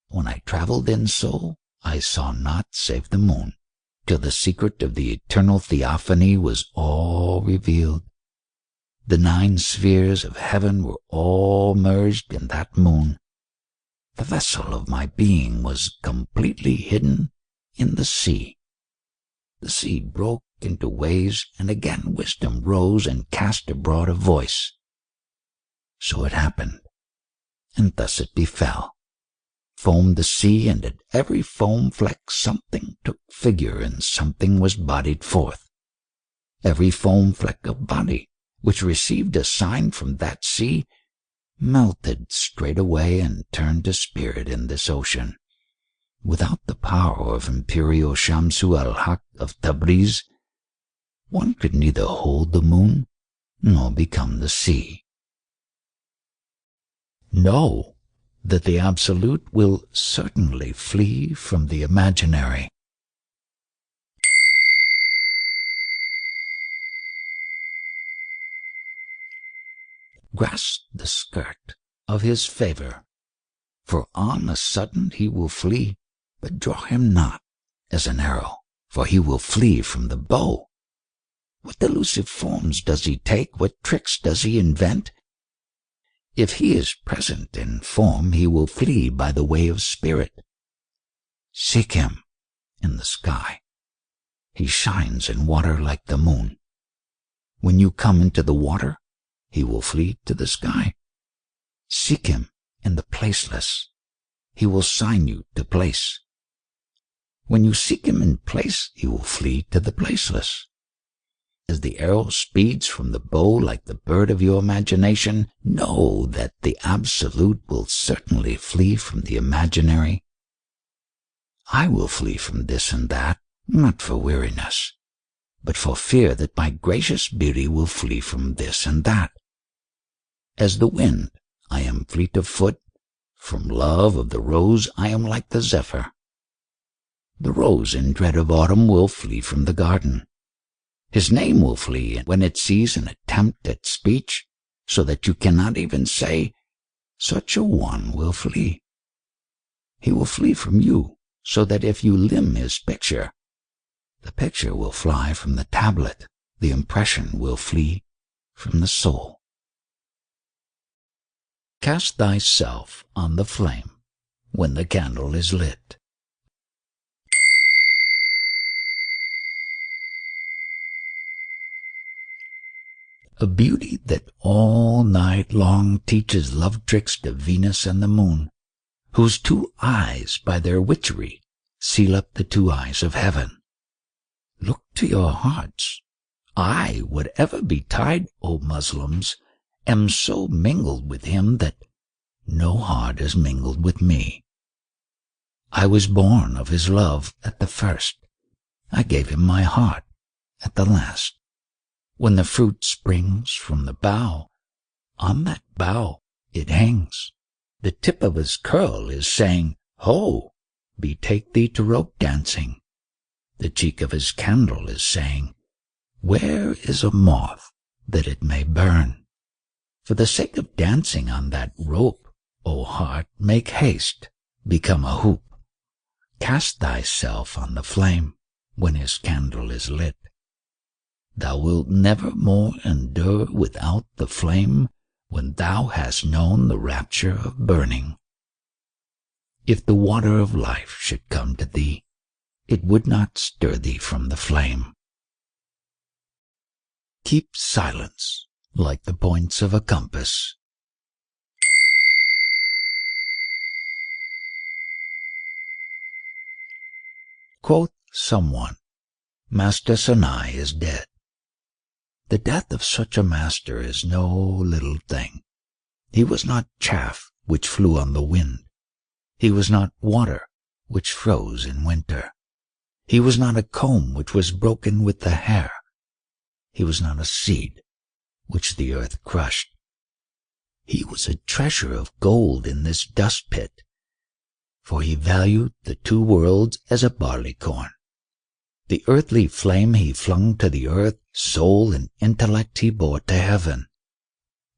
When I travelled in soul, I saw naught save the moon, till the secret of the eternal theophany was all revealed. The 9 spheres of heaven were all merged in that moon. The vessel of my being was completely hidden in the sea. The sea broke into waves, and again wisdom rose and cast abroad a voice. So it happened, and thus it befell. Foamed the sea, and at every foam fleck something took figure, and something was bodied forth. Every foam fleck of body, which received a sign from that sea, melted straightway and turned to spirit in this ocean. Without the power of Imperial Shamsu al-Haq of Tabriz, one could neither hold the moon nor become the sea. Know that the Absolute will certainly flee from the imaginary. Grasp the skirt of his favor, for on a sudden he will flee, but draw him not as an arrow, for he will flee from the bow. What delusive forms does he take? What tricks does he invent? If he is present in form, he will flee by the way of spirit. Seek him in the sky. He shines in water like the moon. When you come into the water, he will flee to the sky. Seek him in the placeless. He will sign you to place. When you seek him in place, he will flee to the placeless. As the arrow speeds from the bow like the bird of your imagination, know that the Absolute will certainly flee from the imaginary. I will flee from this and that, not for weariness, but for fear that my gracious beauty will flee from this and that. As the wind, I am fleet of foot. From love of the rose, I am like the zephyr. The rose in dread of autumn will flee from the garden. His name will flee when it sees an attempt at speech, so that you cannot even say, such a one will flee. He will flee from you, so that if you limn his picture, the picture will fly from the tablet, the impression will flee from the soul. Cast thyself on the flame when the candle is lit. A beauty that all night long teaches love tricks to Venus and the moon, whose 2 eyes by their witchery seal up the 2 eyes of heaven. Look to your hearts. I, whatever betide, O Muslims, am so mingled with him that no heart is mingled with me. I was born of his love at the first. I gave him my heart at the last. When the fruit springs from the bough, on that bough it hangs. The tip of his curl is saying, Ho, betake thee to rope dancing. The cheek of his candle is saying, Where is a moth that it may burn? For the sake of dancing on that rope, O heart, make haste, become a hoop. Cast thyself on the flame when his candle is lit. Thou wilt never more endure without the flame when thou hast known the rapture of burning. If the water of life should come to thee, it would not stir thee from the flame. Keep silence like the points of a compass. Quoth someone, Master Sanai is dead. The death of such a master is no little thing. He was not chaff which flew on the wind. He was not water which froze in winter. He was not a comb which was broken with the hair. He was not a seed which the earth crushed. He was a treasure of gold in this dust pit, for he valued the 2 worlds as a barleycorn. The earthly flame he flung to the earth, soul and intellect he bore to heaven.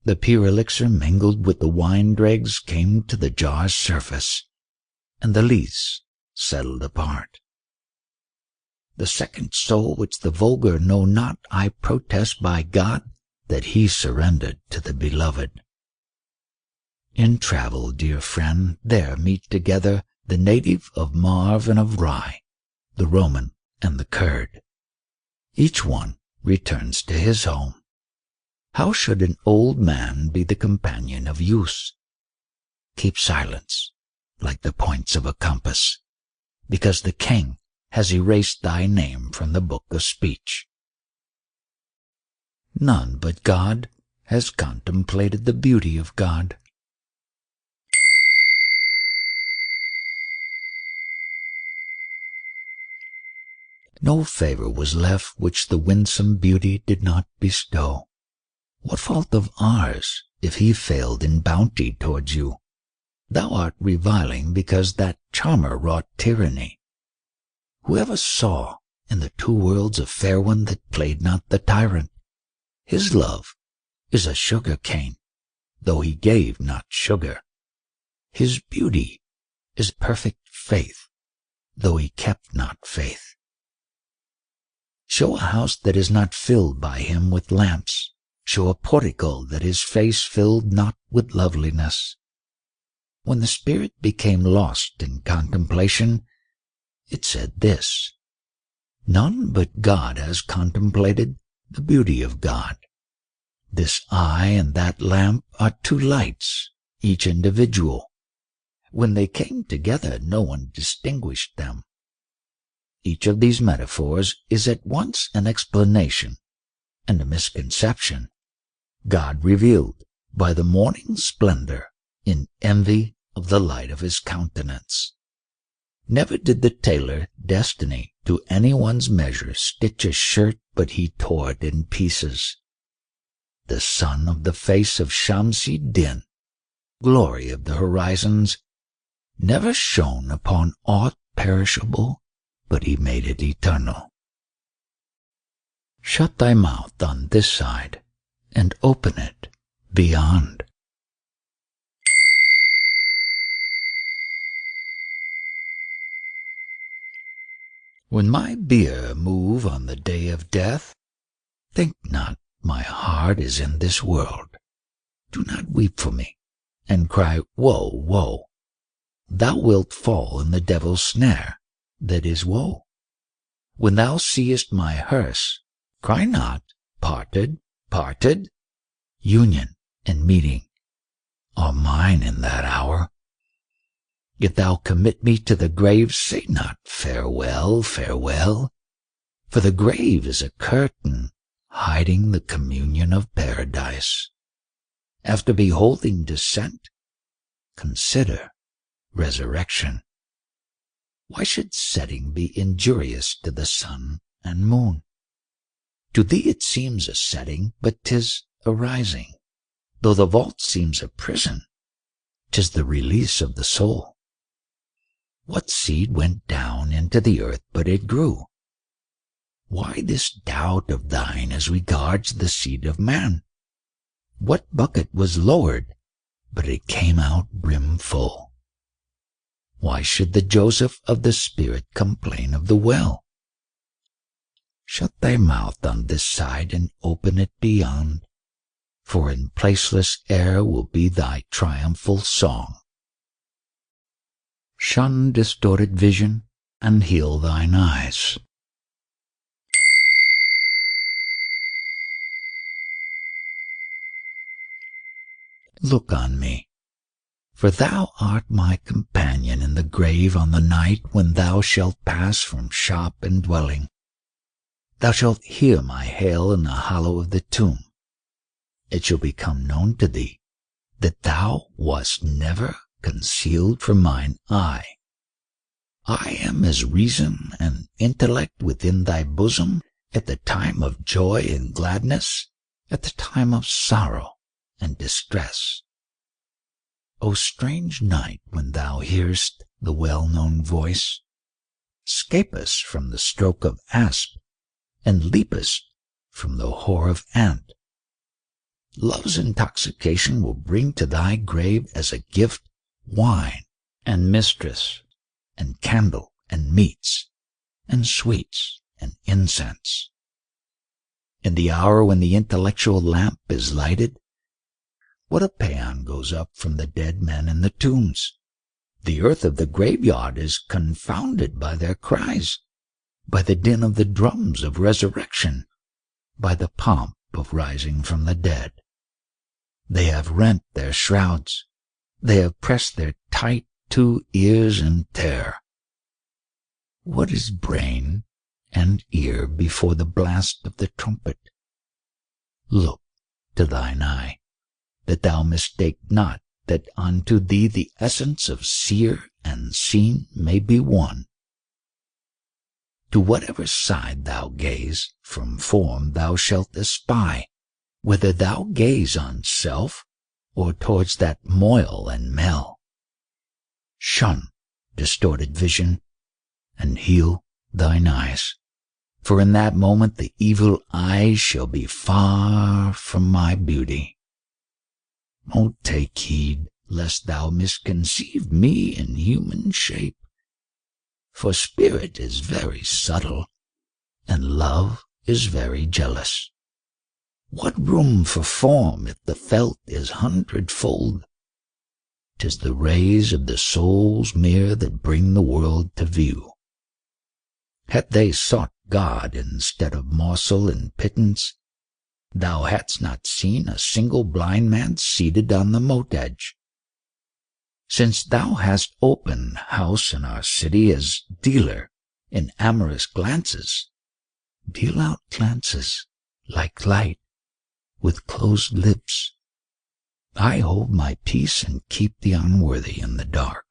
The pure elixir mingled with the wine dregs came to the jar's surface, and the lees settled apart. The second soul which the vulgar know not, I protest by God that he surrendered to the beloved. In travel, dear friend, there meet together the native of Marv and of Rye, the Roman and the Kurd. Each one returns to his home. How should an old man be the companion of youth? Keep silence, like the points of a compass, because the king has erased thy name from the book of speech. None but God has contemplated the beauty of God. No favor was left which the winsome beauty did not bestow. What fault of ours if he failed in bounty towards you? Thou art reviling because that charmer wrought tyranny. Whoever saw in the 2 worlds a fair one that played not the tyrant? His love is a sugar cane, though he gave not sugar. His beauty is perfect faith, though he kept not faith. Show a house that is not filled by him with lamps. Show a portico that his face filled not with loveliness. When the spirit became lost in contemplation, it said this, None but God has contemplated the beauty of God. This eye and that lamp are 2 lights, each individual. When they came together, no one distinguished them. Each of these metaphors is at once an explanation and a misconception. God revealed by the morning splendor in envy of the light of his countenance. Never did the tailor destiny to anyone's measure stitch a shirt but he tore it in pieces. The sun of the face of Shamsi Din, glory of the horizons, never shone upon aught perishable, but he made it eternal. Shut thy mouth on this side, and open it beyond. When my bier move on the day of death, think not my heart is in this world. Do not weep for me, and cry, Woe, woe! Thou wilt fall in the devil's snare, that is woe. When thou seest my hearse, cry not, Parted, parted! Union and meeting are mine in that hour. If thou commit me to the grave, say not, Farewell, farewell, for the grave is a curtain hiding the communion of paradise. After beholding descent, consider resurrection. Why should setting be injurious to the sun and moon? To thee it seems a setting, but 'tis a rising. Though the vault seems a prison, 'tis the release of the soul. What seed went down into the earth but it grew? Why this doubt of thine as regards the seed of man? What bucket was lowered, but it came out brim full? Why should the Joseph of the Spirit complain of the well? Shut thy mouth on this side and open it beyond, for in placeless air will be thy triumphal song. Shun distorted vision and heal thine eyes. Look on me, for thou art my companion in the grave on the night when thou shalt pass from shop and dwelling. Thou shalt hear my hail in the hollow of the tomb. It shall become known to thee that thou wast never concealed from mine eye. I am as reason and intellect within thy bosom at the time of joy and gladness, at the time of sorrow and distress. O strange night when thou hearest the well-known voice, scapest from the stroke of asp, and leapest from the whore of ant. Love's intoxication will bring to thy grave as a gift wine and mistress and candle and meats and sweets and incense. In the hour when the intellectual lamp is lighted, what a paean goes up from the dead men in the tombs! The earth of the graveyard is confounded by their cries, by the din of the drums of resurrection, by the pomp of rising from the dead. They have rent their shrouds, they have pressed their tight 2 ears in tear. What is brain and ear before the blast of the trumpet? Look to thine eye, that thou mistake not that unto thee the essence of seer and seen may be one. To whatever side thou gaze, from form thou shalt espy, whether thou gaze on self or towards that moil and mel. Shun distorted vision and heal thine eyes, for in that moment the evil eye shall be far from my beauty. O take heed lest thou misconceive me in human shape, for spirit is very subtle, and love is very jealous. What room for form if the felt is hundredfold? 'Tis the rays of the soul's mirror that bring the world to view. Had they sought God instead of morsel and pittance, thou hadst not seen a single blind man seated on the moat edge. Since thou hast open house in our city as dealer in amorous glances, deal out glances like light with closed lips. I hold my peace and keep the unworthy in the dark.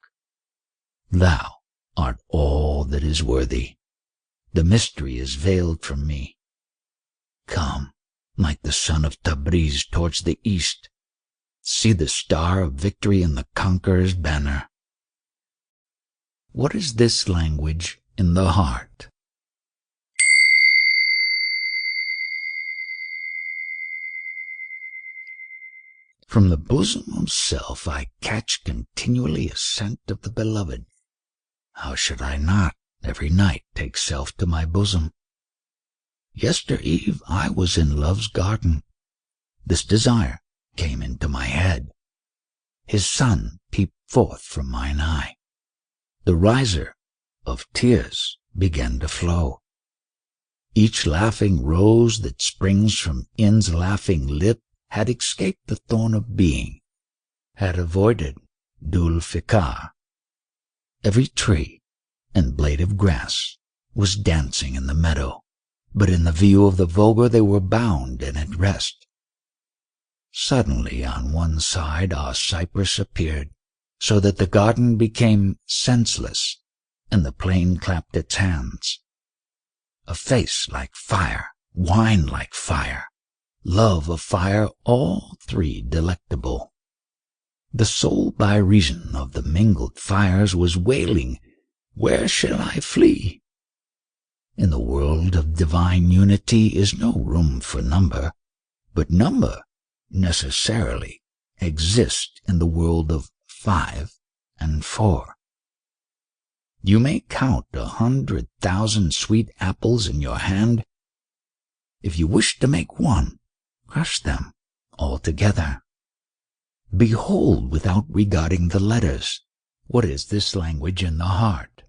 Thou art all that is worthy. The mystery is veiled from me. Come, like the sun of Tabriz towards the east. See the star of victory in the conqueror's banner. What is this language in the heart? From the bosom of self I catch continually a scent of the beloved. How should I not every night take self to my bosom? Yester eve I was in love's garden. This desire came into my head. his sun peeped forth from mine eye. The riser of tears began to flow. Each laughing rose that springs from In's laughing lip had escaped the thorn of being, had avoided dul fikar. Every tree and blade of grass was dancing in the meadow, but in the view of the vulgar they were bound and at rest. Suddenly on one side our cypress appeared, so that the garden became senseless, and the plain clapped its hands. A face like fire, wine like fire, love of fire, all three delectable. The soul by reason of the mingled fires was wailing, "Where shall I flee?" In the world of divine unity is no room for number, but number necessarily exists in the world of 5 and 4. You may count 100,000 sweet apples in your hand. If you wish to make one, crush them all together. Behold without regarding the letters. What is this language in the heart?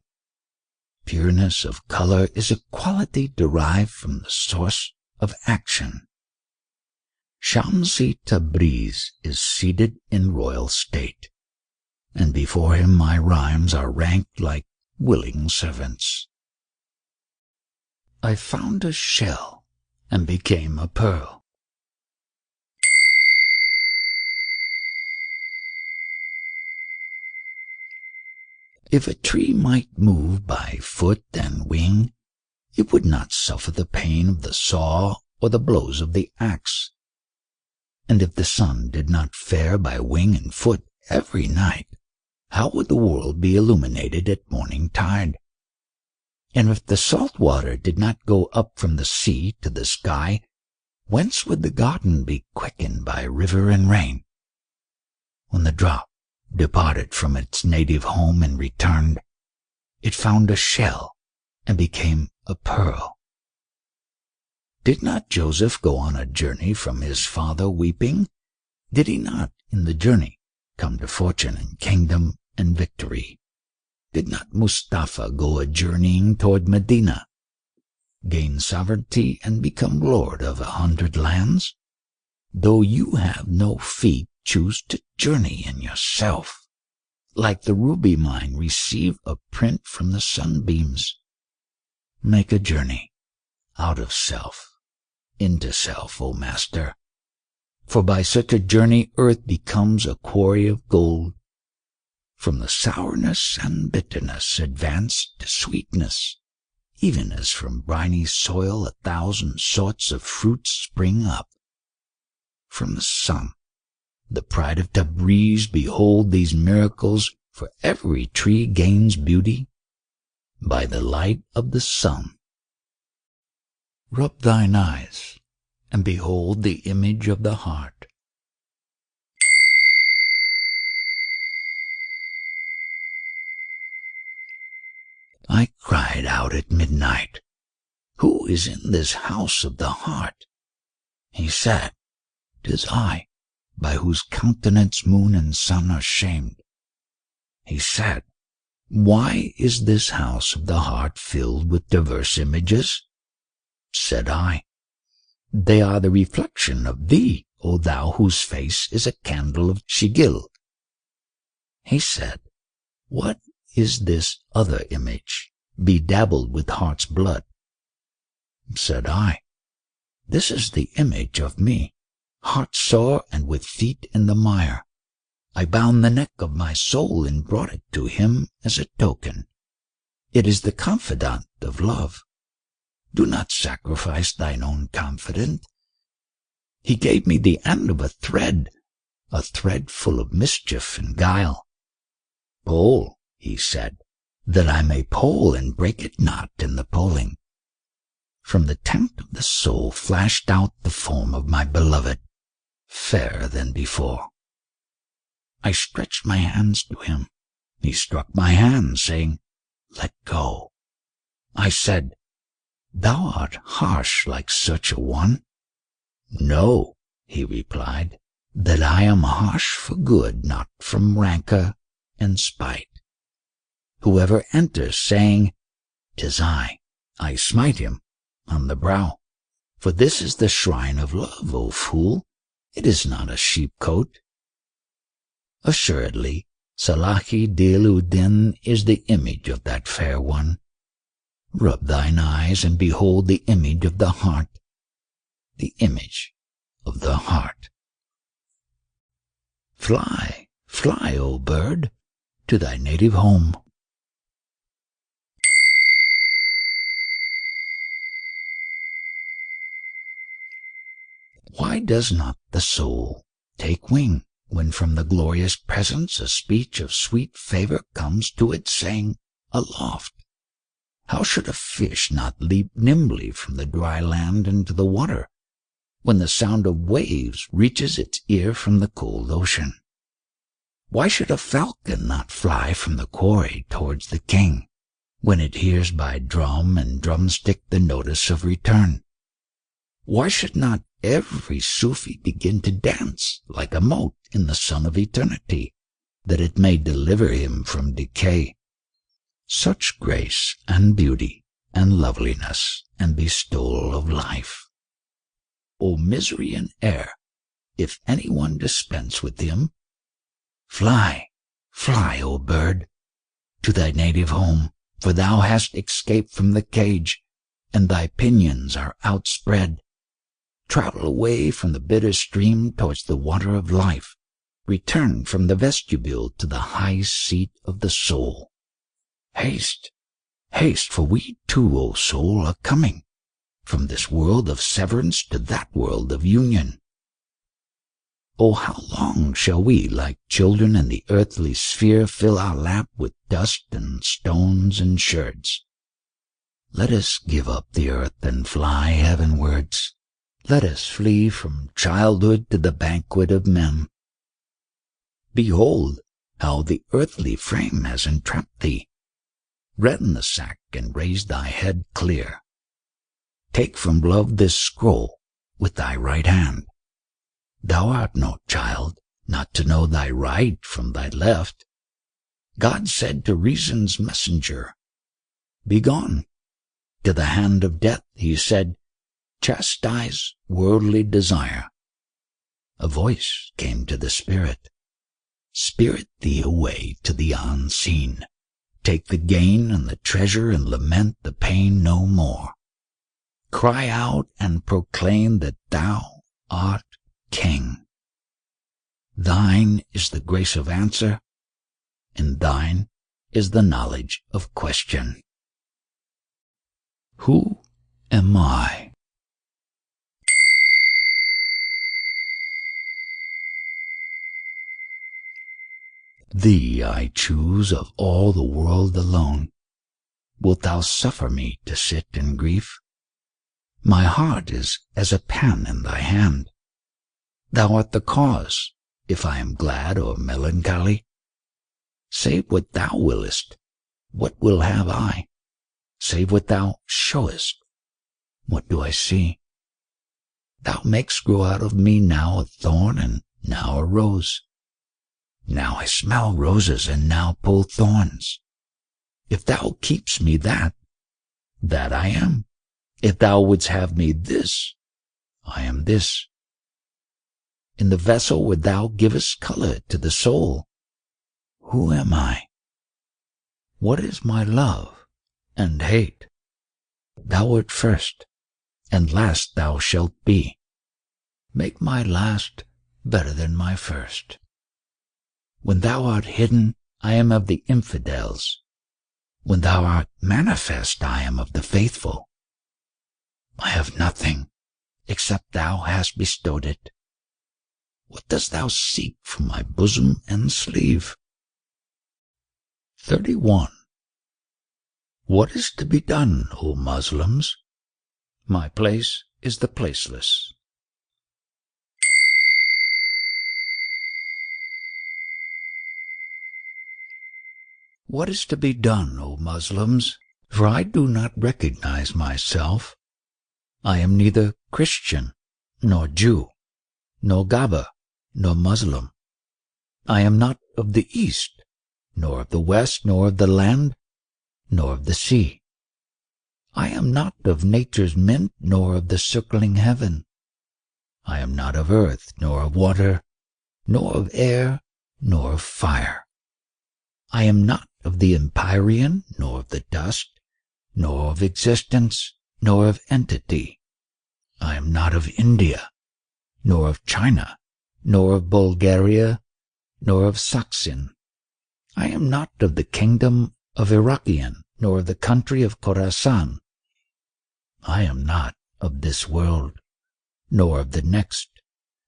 Pureness of color is a quality derived from the source of action. Shamsi Tabriz is seated in royal state, and before him my rhymes are ranked like willing servants. I found a shell and became a pearl. If a tree might move by foot and wing, it would not suffer the pain of the saw or the blows of the axe. And if the sun did not fare by wing and foot every night, how would the world be illuminated at morning tide? And if the salt water did not go up from the sea to the sky, whence would the garden be quickened by river and rain? When the drop departed from its native home and returned, it found a shell and became a pearl. Did not Joseph go on a journey from his father weeping? Did he not, in the journey, come to fortune and kingdom and victory? Did not Mustafa go a journeying toward Medina, gain sovereignty and become lord of 100 lands? Though you have no feet, choose to journey in yourself. Like the ruby mine, receive a print from the sunbeams. Make a journey out of self, into self, O Master. For by such a journey earth becomes a quarry of gold. From the sourness and bitterness advance to sweetness, even as from briny soil 1,000 sorts of fruits spring up. From the sun, the pride of Tabriz, behold these miracles, for every tree gains beauty by the light of the sun. Rub thine eyes, and behold the image of the heart. I cried out at midnight, "Who is in this house of the heart?" He said, "'Tis I, by whose countenance moon and sun are shamed." He said, "Why is this house of the heart filled with diverse images?" Said I, "They are the reflection of thee, O thou whose face is a candle of sigil." He said, "What is this other image, bedabbled with heart's blood?" Said I, "This is the image of me, heart sore and with feet in the mire. I bound the neck of my soul and brought it to him as a token. It is the confidant of love. Do not sacrifice thine own confidant. He gave me the end of a thread full of mischief and guile. Pull, he said, that I may pull and break it not in the pulling. From the tent of the soul flashed out the form of my beloved, fairer than before. I stretched my hands to him. He struck my hand, saying, "Let go." I said, "Thou art harsh like such a one." "No," he replied, that I am harsh for good, not from rancor and spite. Whoever enters saying, "'Tis I smite him on the brow. For this is the shrine of love, O fool, it is not a sheepcote." Assuredly, Salahi Dil-ud-Din is the image of that fair one. Rub thine eyes and behold the image of the heart, the image of the heart. Fly, fly, O bird, to thy native home. Why does not the soul take wing when from the glorious presence a speech of sweet favor comes to it, saying, "Aloft"? How should a fish not leap nimbly from the dry land into the water when the sound of waves reaches its ear from the cold ocean? Why should a falcon not fly from the quarry towards the king when it hears by drum and drumstick the notice of return? Why should not every Sufi begin to dance like a mote in the sun of eternity, that it may deliver him from decay? Such grace and beauty and loveliness and bestowal of life. O misery and error, if anyone dispense with him, fly, fly, O bird, to thy native home, for thou hast escaped from the cage, and thy pinions are outspread. Travel away from the bitter stream towards the water of life. Return from the vestibule to the high seat of the soul. Haste, haste, for we too, O soul, are coming from this world of severance to that world of union. Oh, how long shall we, like children in the earthly sphere, fill our lap with dust and stones and sherds? Let us give up the earth and fly heavenwards. Let us flee from childhood to the banquet of men. Behold how the earthly frame has entrapped thee. Rend the sack and raise thy head clear. Take from love this scroll with thy right hand. Thou art no child, not to know thy right from thy left. God said to reason's messenger, "Begone." To the hand of death he said, "Chastise worldly desire." A voice came to the spirit, "Spirit thee away to the unseen. Take the gain and the treasure and lament the pain no more. Cry out and proclaim that thou art king. Thine is the grace of answer, and thine is the knowledge of question." Who am I? Thee I choose of all the world alone. Wilt thou suffer me to sit in grief? My heart is as a pen in thy hand. Thou art the cause, if I am glad or melancholy. Save what thou willest, what will have I? Save what thou showest, what do I see? Thou makest grow out of me now a thorn and now a rose. Now I smell roses and now pull thorns. If thou keepst me that I am. If thou wouldst have me this, I am this. In the vessel where thou givest color to the soul, who am I? What is my love and hate? Thou art first, and last thou shalt be. Make my last better than my first. When thou art hidden, I am of the infidels. When thou art manifest, I am of the faithful. I have nothing, except thou hast bestowed it. What dost thou seek from my bosom and sleeve? 31. What is to be done, O Muslims? My place is the placeless. What is to be done, O Muslims? For I do not recognize myself. I am neither Christian, nor Jew, nor Gaba, nor Muslim. I am not of the East, nor of the West, nor of the land, nor of the sea. I am not of nature's mint, nor of the circling heaven. I am not of earth, nor of water, nor of air, nor of fire. I am not of the empyrean, nor of the dust, nor of existence, nor of entity. I am not of India, nor of China, nor of Bulgaria, nor of Saksin. I am not of the kingdom of Iraqian, nor of the country of Khorasan. I am not of this world, nor of the next,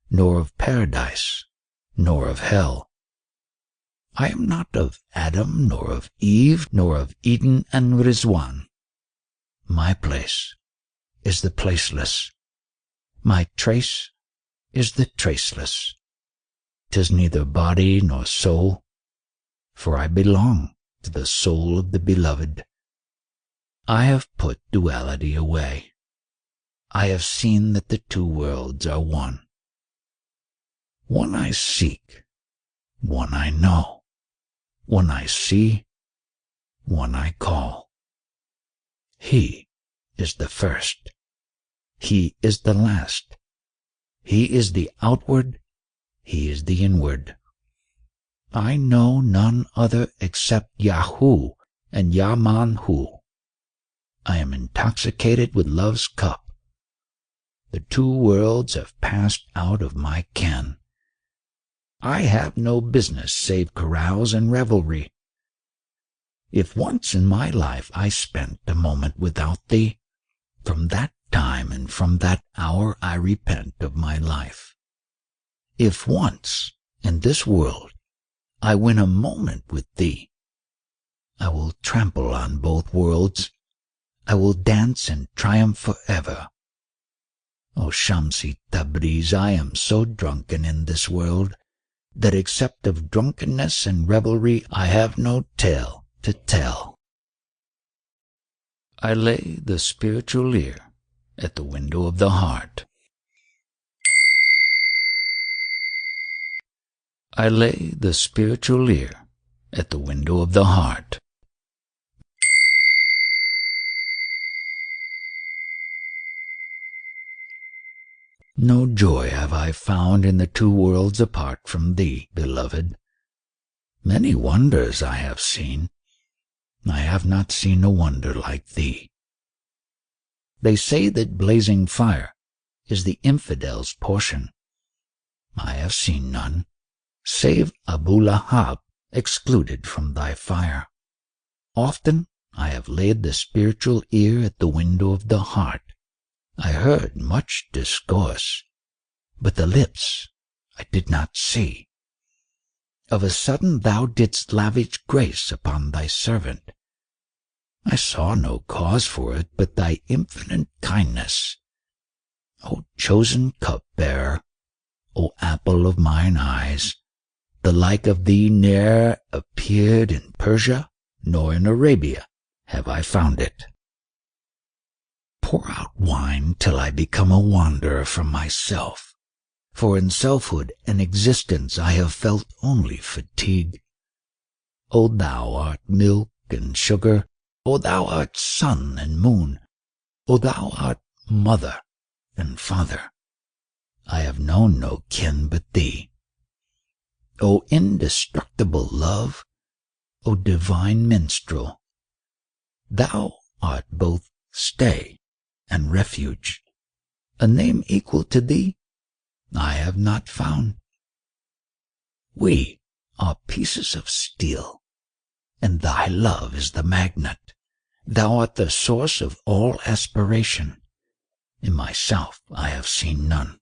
nor of paradise, nor of hell. I am not of Adam, nor of Eve, nor of Eden and Rizwan. My place is the placeless. My trace is the traceless. 'Tis neither body nor soul, for I belong to the soul of the beloved. I have put duality away. I have seen that the two worlds are one. One I seek, one I know, one I see, one I call. He is the first. He is the last. He is the outward. He is the inward. I know none other except Yahu and Yamanhu. I am intoxicated with love's cup. The two worlds have passed out of my ken. I have no business save carouse and revelry. If once in my life I spent a moment without thee, from that time and from that hour I repent of my life. If once in this world I win a moment with thee, I will trample on both worlds. I will dance and triumph forever. O Shamsi Tabriz, I am so drunken in this world that except of drunkenness and revelry I have no tale to tell. I lay the spiritual ear at the window of the heart. I lay the spiritual ear at the window of the heart. No joy have I found in the two worlds apart from thee, beloved. Many wonders I have seen. I have not seen a wonder like thee. They say that blazing fire is the infidel's portion. I have seen none, save Abu Lahab excluded from thy fire. Often I have laid the spiritual ear at the window of the heart. I heard much discourse, but the lips I did not see. Of a sudden thou didst lavish grace upon thy servant. I saw no cause for it but thy infinite kindness. O chosen cupbearer, O apple of mine eyes, the like of thee ne'er appeared in Persia, nor in Arabia have I found it. Pour out wine till I become a wanderer from myself, for in selfhood and existence I have felt only fatigue. O thou art milk and sugar, O thou art sun and moon, O thou art mother and father. I have known no kin but thee. O indestructible love, O divine minstrel, thou art both stay and refuge. A name equal to thee I have not found. We are pieces of steel, and thy love is the magnet. Thou art the source of all aspiration. In myself I have seen none.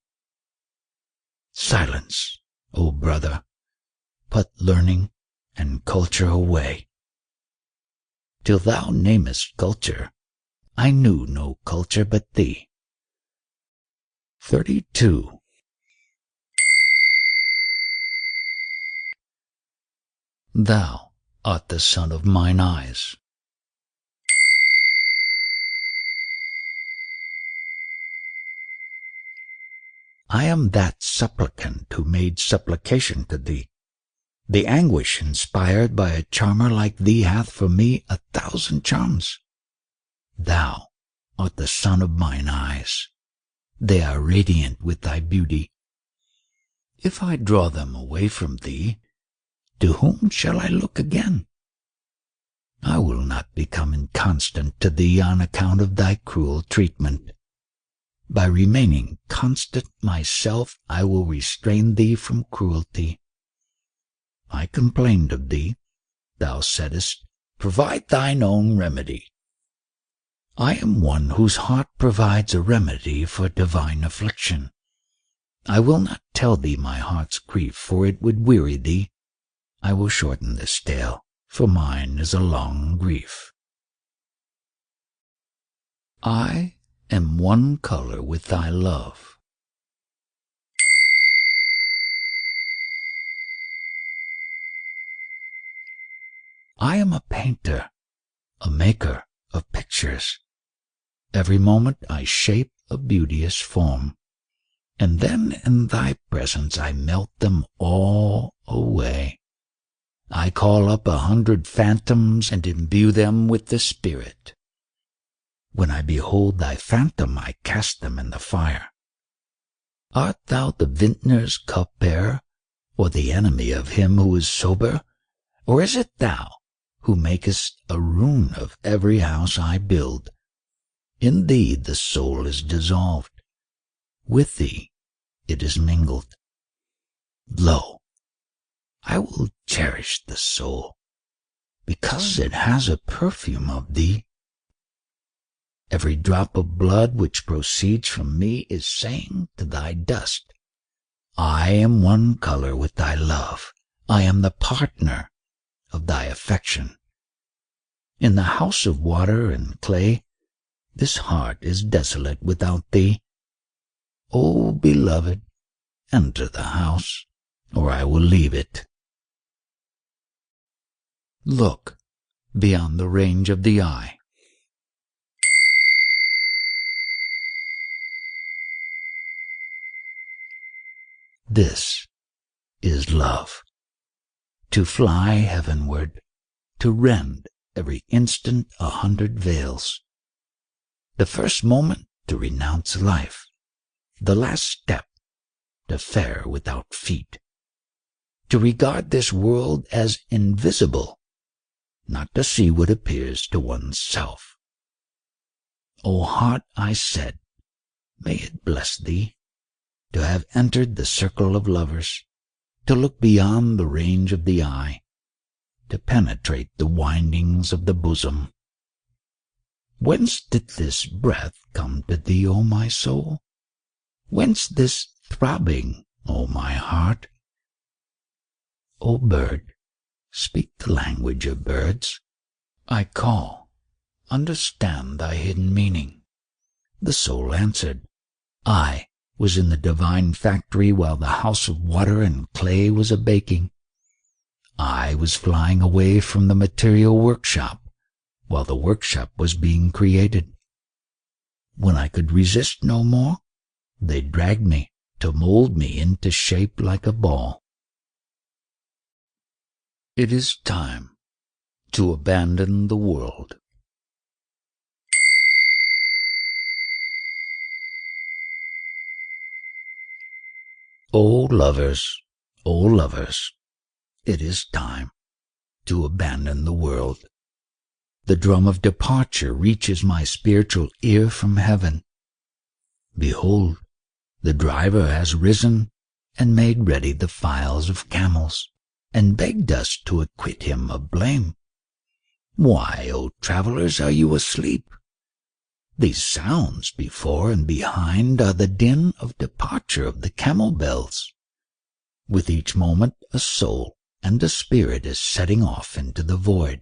Silence, O brother, put learning and culture away. Till thou namest culture, I knew no culture but thee. 32. Thou art the sun of mine eyes. I am that supplicant who made supplication to thee. The anguish inspired by a charmer like thee hath for me 1,000 charms. Thou art the sun of mine eyes. They are radiant with thy beauty. If I draw them away from thee, to whom shall I look again? I will not become inconstant to thee on account of thy cruel treatment. By remaining constant myself, I will restrain thee from cruelty. I complained of thee. Thou saidst, provide thine own remedy. I am one whose heart provides a remedy for divine affliction. I will not tell thee my heart's grief, for it would weary thee. I will shorten this tale, for mine is a long grief. I am one color with thy love. I am a painter, a maker of pictures. Every moment I shape a beauteous form, and then in thy presence I melt them all away. I call up 100 phantoms and imbue them with the spirit. When I behold thy phantom, I cast them in the fire. Art thou the vintner's cupbearer, or the enemy of him who is sober? Or is it thou who makest a ruin of every house I build? In thee the soul is dissolved. With thee it is mingled. Lo, I will cherish the soul, because it has a perfume of thee. Every drop of blood which proceeds from me is saying to thy dust, I am one color with thy love. I am the partner of thy affection. In the house of water and clay, this heart is desolate without thee. O beloved, enter the house, or I will leave it. Look beyond the range of the eye. This is love. To fly heavenward, to rend every instant 100 veils. The first moment to renounce life, the last step to fare without feet. To regard this world as invisible, not to see what appears to one's self. O heart, I said, may it bless thee, to have entered the circle of lovers, to look beyond the range of the eye, to penetrate the windings of the bosom. Whence did this breath come to thee, O my soul? Whence this throbbing, O my heart? O bird, speak the language of birds. I call, understand thy hidden meaning. The soul answered, I was in the divine factory while the house of water and clay was a-baking. I was flying away from the material workshop while the workshop was being created. When I could resist no more, they dragged me to mold me into shape like a ball. It is time to abandon the world. O lovers, it is time to abandon the world. The drum of departure reaches my spiritual ear from heaven. Behold, the driver has risen and made ready the files of camels, and begged us to acquit him of blame. Why, O travelers, are you asleep? These sounds before and behind are the din of departure of the camel bells. With each moment a soul and a spirit is setting off into the void.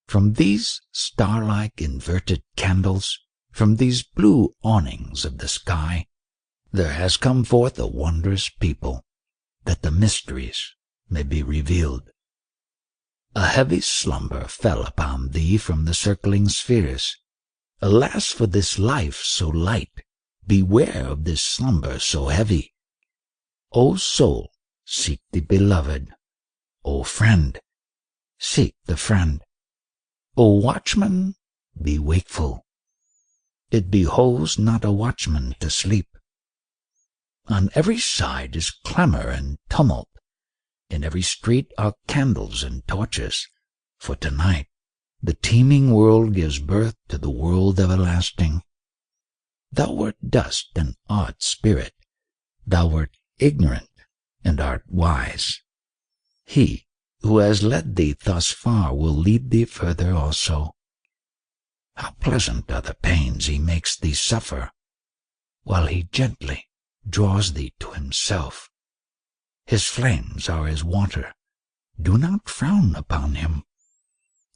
From these star-like inverted candles, from these blue awnings of the sky, there has come forth a wondrous people, that the mysteries may be revealed. A heavy slumber fell upon thee from the circling spheres. Alas for this life so light! Beware of this slumber so heavy. O soul, seek the beloved. O friend, seek the friend. O watchman, be wakeful. It behoves not a watchman to sleep. On every side is clamor and tumult. In every street are candles and torches. For tonight the teeming world gives birth to the world everlasting. Thou wert dust and art spirit. Thou wert ignorant and art wise. He who has led thee thus far will lead thee further also. How pleasant are the pains he makes thee suffer, while he gently draws thee to himself. His flames are as water. Do not frown upon him.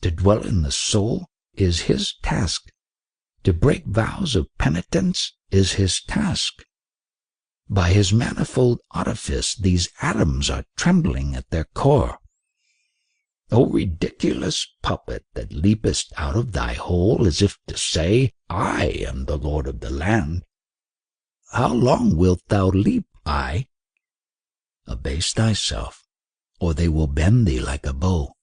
To dwell in the soul is his task. To break vows of penitence is his task. By his manifold artifice these atoms are trembling at their core. O ridiculous puppet that leapest out of thy hole as if to say, I am the lord of the land. How long wilt thou leap, I? Abase thyself, or they will bend thee like a bow.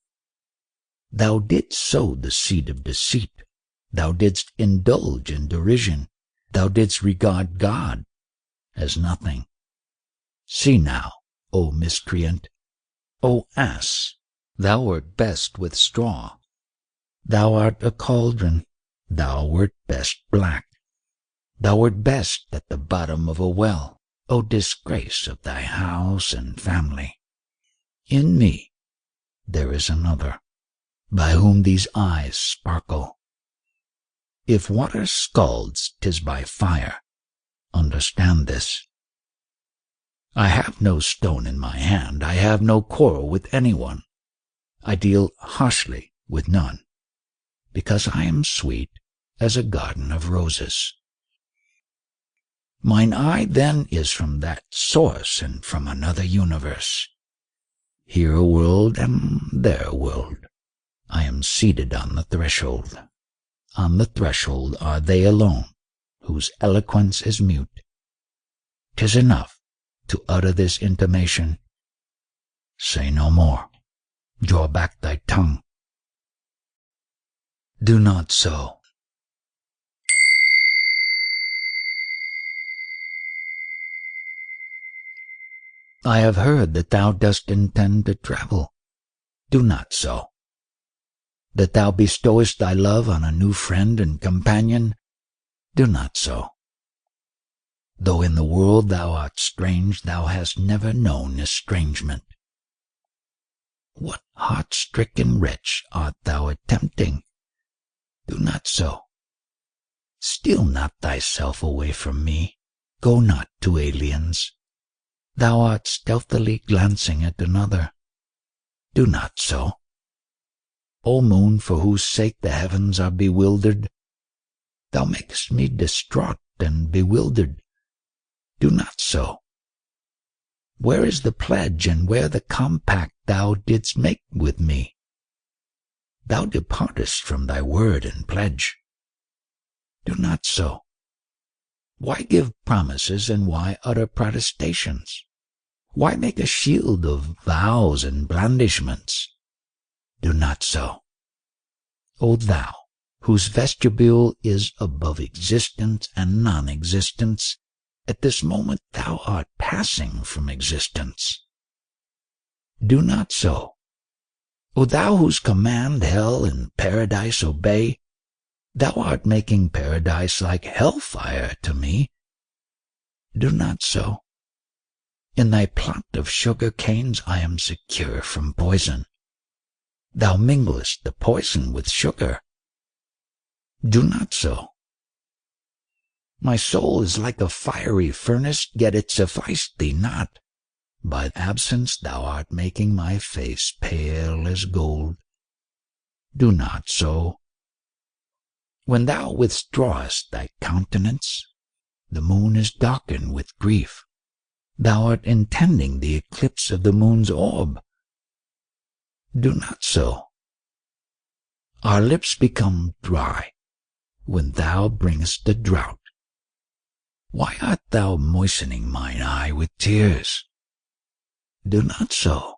Thou didst sow the seed of deceit. Thou didst indulge in derision. Thou didst regard God as nothing. See now, O miscreant, O ass, thou wert best with straw. Thou art a cauldron. Thou wert best black. Thou wert best at the bottom of a well, O disgrace of thy house and family. In me there is another, by whom these eyes sparkle. If water scalds, 'tis by fire. Understand this. I have no stone in my hand. I have no quarrel with anyone. I deal harshly with none, because I am sweet as a garden of roses. Mine eye then is from that source and from another universe. Here a world and there a world. I am seated on the threshold. On the threshold are they alone, whose eloquence is mute. 'Tis enough to utter this intimation. Say no more. Draw back thy tongue. Do not so. I have heard that thou dost intend to travel. Do not so. That thou bestowest thy love on a new friend and companion. Do not so. Though in the world thou art strange, thou hast never known estrangement. What heart-stricken wretch art thou attempting? Do not so. Steal not thyself away from me. Go not to aliens. Thou art stealthily glancing at another. Do not so. O moon, for whose sake the heavens are bewildered, thou makest me distraught and bewildered. Do not so. Where is the pledge and where the compact thou didst make with me? Thou departest from thy word and pledge. Do not so. Why give promises and why utter protestations? Why make a shield of vows and blandishments? Do not so. O thou, whose vestibule is above existence and non-existence, at this moment thou art passing from existence. Do not so. O thou whose command hell and paradise obey, thou art making paradise like hellfire to me. Do not so. In thy plot of sugar canes I am secure from poison. Thou minglest the poison with sugar. Do not so. My soul is like a fiery furnace, yet it sufficed thee not. By absence thou art making my face pale as gold. Do not so. When thou withdrawest thy countenance, the moon is darkened with grief. Thou art intending the eclipse of the moon's orb. Do not so. Our lips become dry when thou bringest a drought. Why art thou moistening mine eye with tears? Do not so.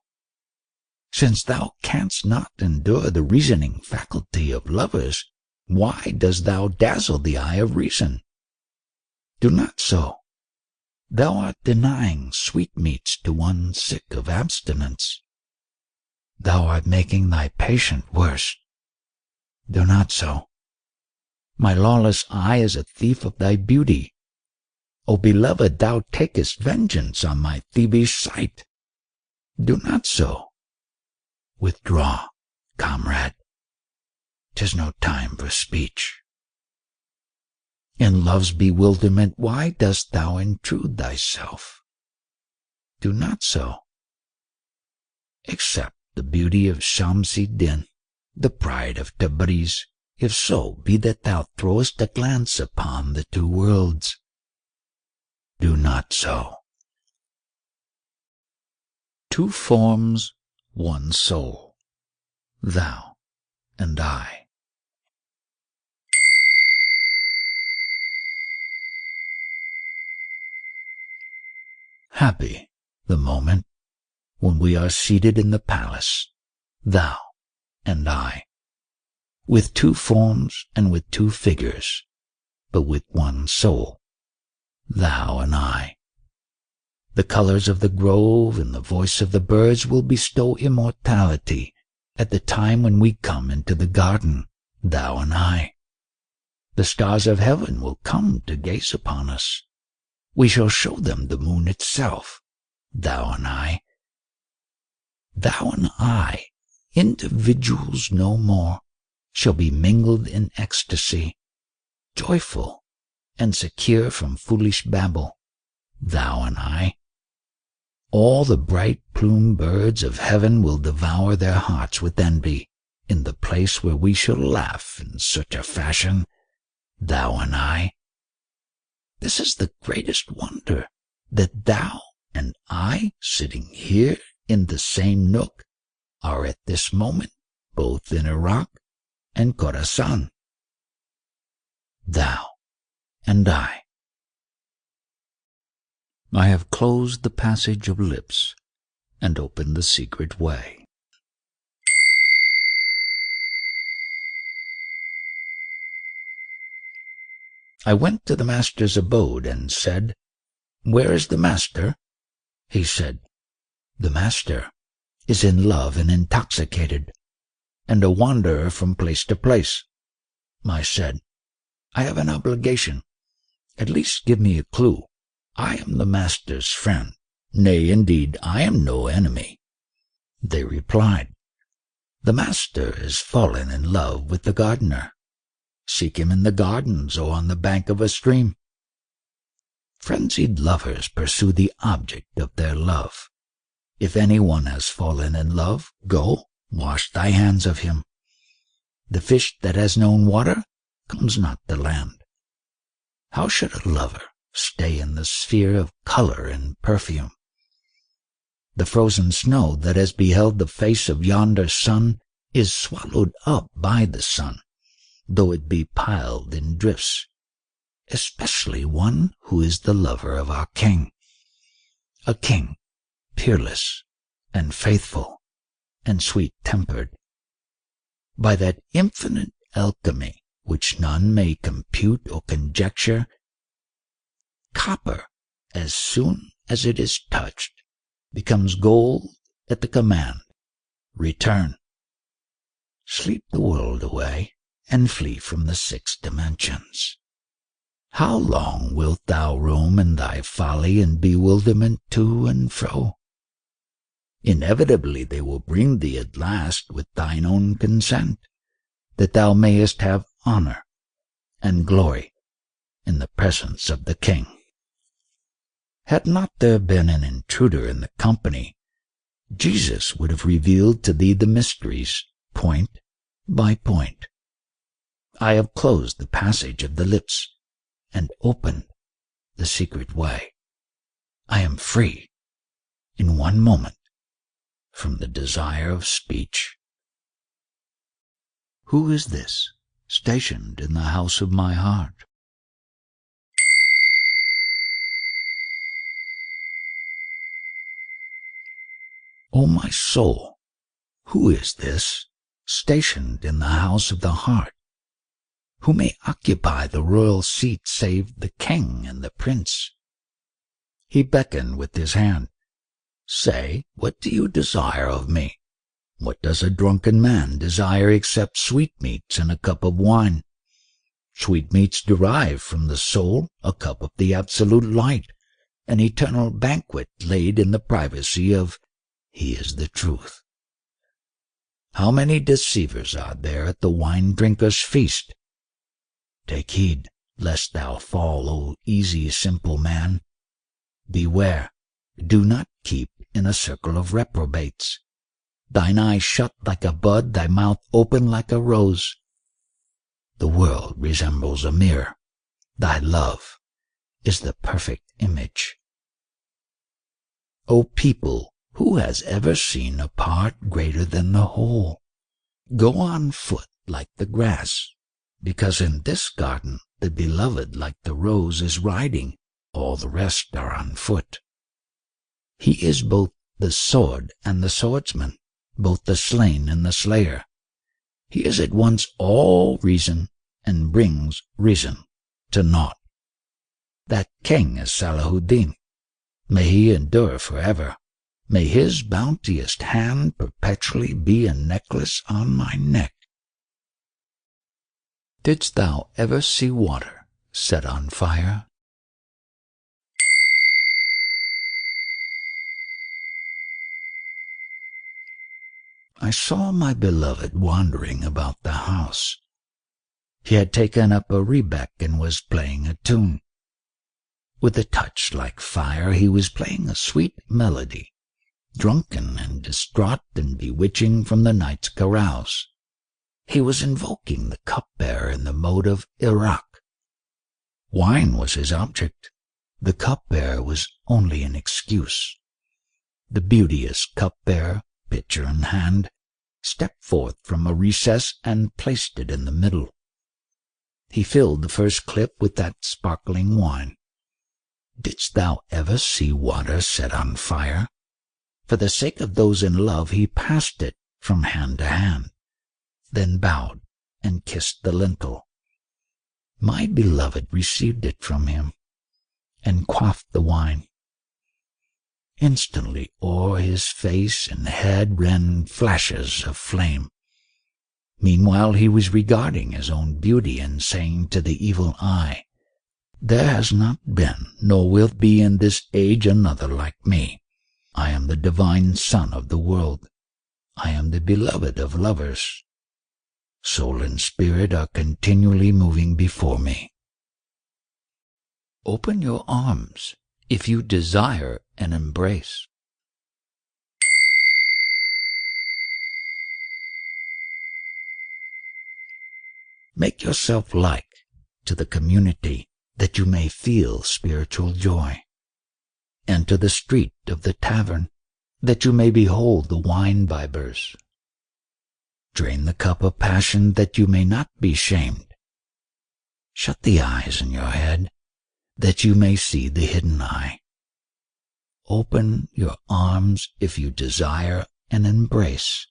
Since thou canst not endure the reasoning faculty of lovers, why dost thou dazzle the eye of reason? Do not so. Thou art denying sweetmeats to one sick of abstinence. Thou art making thy patient worse. Do not so. My lawless eye is a thief of thy beauty. O beloved, thou takest vengeance on my thievish sight. Do not so. Withdraw, comrade. 'Tis no time for speech. In love's bewilderment, why dost thou intrude thyself? Do not so. Accept the beauty of Shamsi Din, the pride of Tabriz, if so be that thou throwest a glance upon the two worlds. Do not so. Two forms, one soul, thou and I. Happy the moment when we are seated in the palace, thou and I, with two forms and with two figures, but with one soul, thou and I. The colors of the grove and the voice of the birds will bestow immortality at the time when we come into the garden, thou and I. The stars of heaven will come to gaze upon us. We shall show them the moon itself, thou and I. Thou and I, individuals no more, shall be mingled in ecstasy, joyful and secure from foolish babble, thou and I. All the bright plumed birds of heaven will devour their hearts with envy in the place where we shall laugh in such a fashion, thou and I. This is the greatest wonder, that thou and I, sitting here in the same nook, are at this moment both in Iraq and Khorasan. Thou and I. I have closed the passage of lips and opened the secret way. I went to the master's abode and said, "Where is the master?" He said, "The master is in love and intoxicated, and a wanderer from place to place." I said, "I have an obligation. At least give me a clue. I am the master's friend. Nay, indeed, I am no enemy." They replied, "The master is fallen in love with the gardener. Seek him in the gardens or on the bank of a stream." Frenzied lovers pursue the object of their love. If any one has fallen in love, go, wash thy hands of him. The fish that has known water comes not to land. How should a lover stay in the sphere of color and perfume? The frozen snow that has beheld the face of yonder sun is swallowed up by the sun, though it be piled in drifts, especially one who is the lover of our king, a king peerless and faithful and sweet-tempered. By that infinite alchemy which none may compute or conjecture, copper, as soon as it is touched, becomes gold at the command, "Return." Sleep the world away and flee from the 6 dimensions. How long wilt thou roam in thy folly and bewilderment to and fro? Inevitably they will bring thee at last with thine own consent, that thou mayest have honor and glory in the presence of the king. Had not there been an intruder in the company, Jesus would have revealed to thee the mysteries, point by point. I have closed the passage of the lips and opened the secret way. I am free in one moment from the desire of speech. Who is this stationed in the house of my heart? O my soul, who is this, stationed in the house of the heart? Who may occupy the royal seat save the king and the prince? He beckoned with his hand. Say, what do you desire of me? What does a drunken man desire except sweetmeats and a cup of wine? Sweetmeats derive from the soul a cup of the absolute light, an eternal banquet laid in the privacy of He is the truth. How many deceivers are there at the wine-drinker's feast? Take heed, lest thou fall, O easy, simple man. Beware, do not keep in a circle of reprobates. Thine eye shut like a bud, thy mouth open like a rose. The world resembles a mirror. Thy love is the perfect image. O people, who has ever seen a part greater than the whole? Go on foot like the grass, because in this garden the beloved like the rose is riding, all the rest are on foot. He is both the sword and the swordsman, both the slain and the slayer. He is at once all reason and brings reason to naught. That king is Salahuddin. May he endure forever. May his bounteous hand perpetually be a necklace on my neck. Didst thou ever see water set on fire? I saw my beloved wandering about the house. He had taken up a rebeck and was playing a tune. With a touch like fire he was playing a sweet melody, drunken and distraught and bewitching from the night's carouse. He was invoking the cupbearer in the mode of Iraq. Wine was his object. The cupbearer was only an excuse. The beauteous cupbearer, pitcher in hand, stepped forth from a recess and placed it in the middle. He filled the first clip with that sparkling wine. Didst thou ever see water set on fire? For the sake of those in love he passed it from hand to hand, then bowed and kissed the lintel. My beloved received it from him, and quaffed the wine. Instantly o'er his face and head ran flashes of flame. Meanwhile he was regarding his own beauty and saying to the evil eye, There has not been, nor will be in this age another like me. I am the divine son of the world. I am the beloved of lovers. Soul and spirit are continually moving before me. Open your arms if you desire an embrace. Make yourself like to the community that you may feel spiritual joy. Enter the street of the tavern that you may behold the wine-bibbers. Drain the cup of passion that you may not be shamed. Shut the eyes in your head that you may see the hidden eye. Open your arms if you desire an embrace.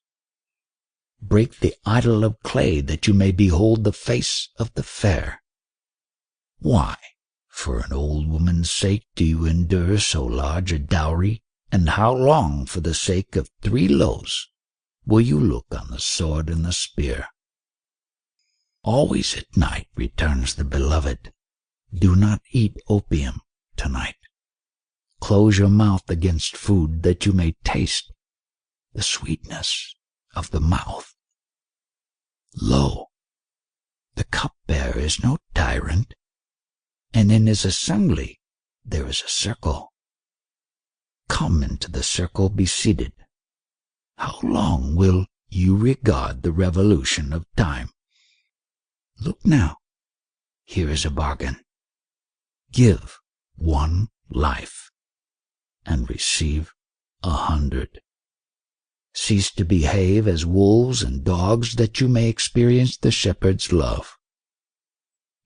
Break the idol of clay that you may behold the face of the fair. Why, for an old woman's sake do you endure so large a dowry, and how long for the sake of 3 loaves will you look on the sword and the spear? Always at night returns the beloved. Do not eat opium tonight. Close your mouth against food that you may taste the sweetness of the mouth. Lo, the cupbearer is no tyrant, and in his assembly there is a circle. Come into the circle, be seated. How long will you regard the revolution of time? Look now, here is a bargain. Give 1 life, and receive 100. Cease to behave as wolves and dogs that you may experience the shepherd's love.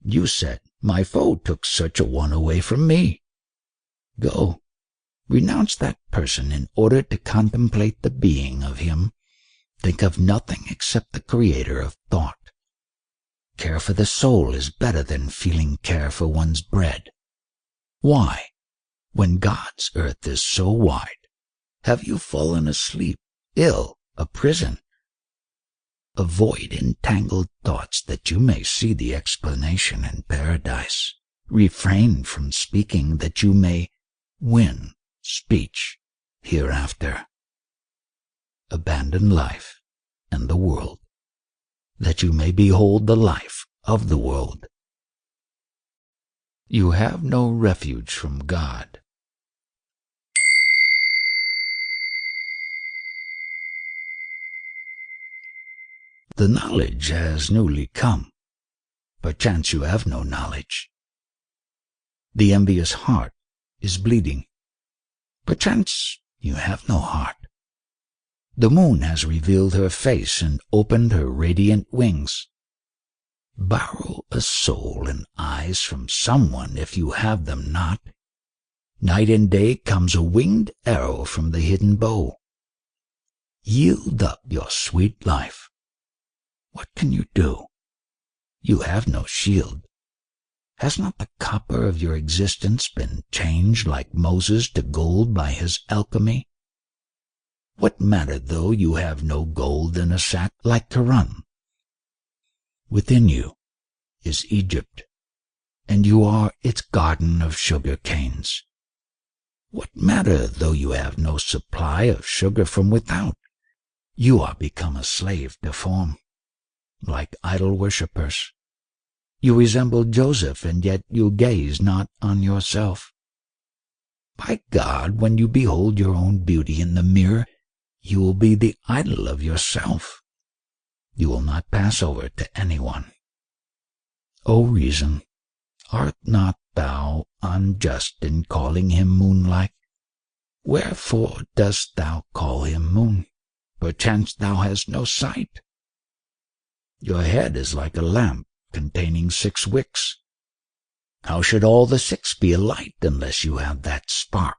You said, my foe took such a one away from me. Go, Renounce that person in order to contemplate the being of him. Think of nothing except the creator of thought. Care for the soul is better than feeling care for one's bread. Why, when God's earth is so wide, have you fallen asleep, ill, a prison? Avoid entangled thoughts that you may see the explanation in paradise. Refrain from speaking that you may win speech hereafter. Abandon life and the world, that you may behold the life of the world. You have no refuge from God. The knowledge has newly come. Perchance you have no knowledge. The envious heart is bleeding. Perchance you have no heart. The moon has revealed her face and opened her radiant wings. Borrow a soul and eyes from someone if you have them not. Night and day comes a winged arrow from the hidden bow. Yield up your sweet life. What can you do? You have no shield. Has not the copper of your existence been changed like Moses to gold by his alchemy? What matter though you have no gold in a sack like Quran? Within you is Egypt, and you are its garden of sugar canes. What matter though you have no supply of sugar from without? You are become a slave to form, like idol worshippers. You resemble Joseph, and yet you gaze not on yourself. By God, when you behold your own beauty in the mirror, you will be the idol of yourself. You will not pass over to anyone. O reason, art not thou unjust in calling him moonlike? Wherefore dost thou call him moon? Perchance thou hast no sight. Your head is like a lamp containing 6 wicks. How should all the 6 be alight unless you have that spark?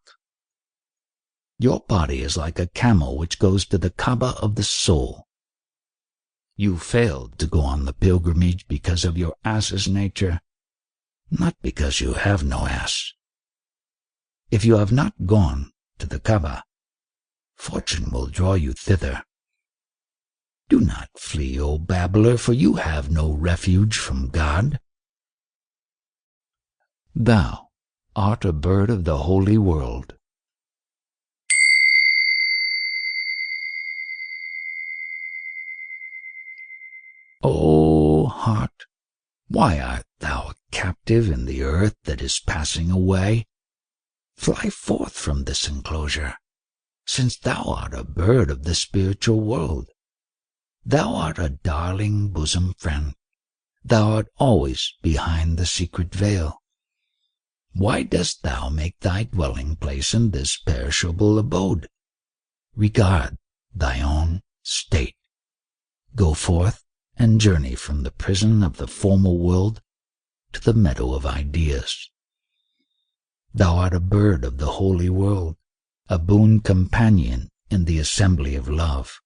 Your body is like a camel which goes to the Kaaba of the soul. You failed to go on the pilgrimage because of your ass's nature, not because you have no ass. If you have not gone to the Kaaba, fortune will draw you thither. Do not flee, O babbler, for you have no refuge from God. Thou art a bird of the holy world. O heart, why art thou a captive in the earth that is passing away? Fly forth from this enclosure, since thou art a bird of the spiritual world. Thou art a darling bosom friend. Thou art always behind the secret veil. Why dost thou make thy dwelling place in this perishable abode? Regard thy own state. Go forth and journey from the prison of the formal world to the meadow of ideas. Thou art a bird of the holy world, a boon companion in the assembly of love.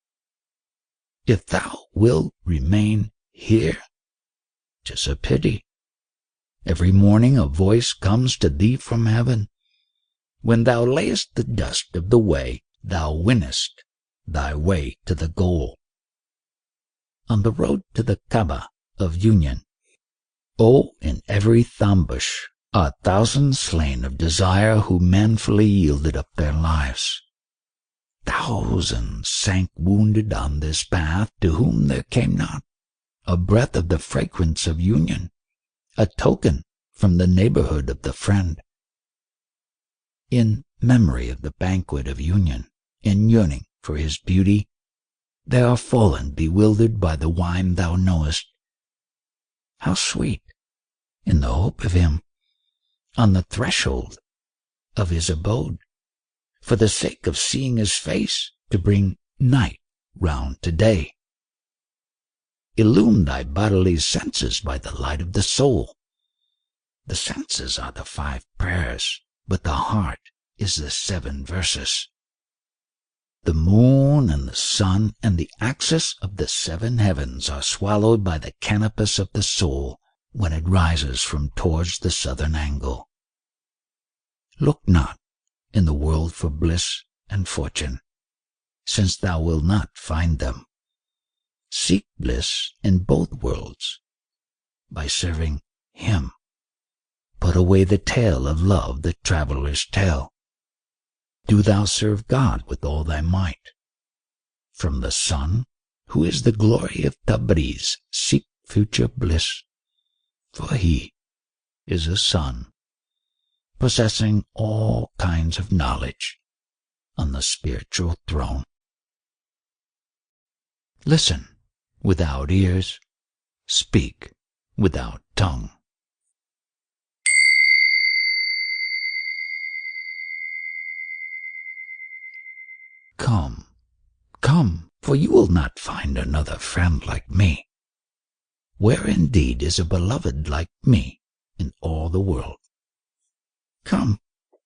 If thou wilt remain here, 'tis a pity. Every morning a voice comes to thee from heaven. When thou layest the dust of the way, thou winnest thy way to the goal. On the road to the Kaaba of union, oh, in every thombush are thousands slain of desire who manfully yielded up their lives. Thousands sank wounded on this path to whom there came not a breath of the fragrance of union, a token from the neighborhood of the friend. In memory of the banquet of union, in yearning for his beauty, they are fallen bewildered by the wine thou knowest. How sweet, in the hope of him, on the threshold of his abode, for the sake of seeing his face, to bring night round to day. Illume thy bodily senses by the light of the soul. The senses are the 5 prayers, but the heart is the 7 verses. The moon and the sun and the axis of the 7 heavens are swallowed by the canopus of the soul when it rises from towards the southern angle. Look not in the world for bliss and fortune, since thou wilt not find them. Seek bliss in both worlds by serving Him. Put away the tale of love that travelers tell. Do thou serve God with all thy might. From the sun, who is the glory of Tabriz, seek future bliss, for he is a sun, possessing all kinds of knowledge on the spiritual throne. Listen without ears, speak without tongue. Come, come, for you will not find another friend like me. Where indeed is a beloved like me in all the world? Come,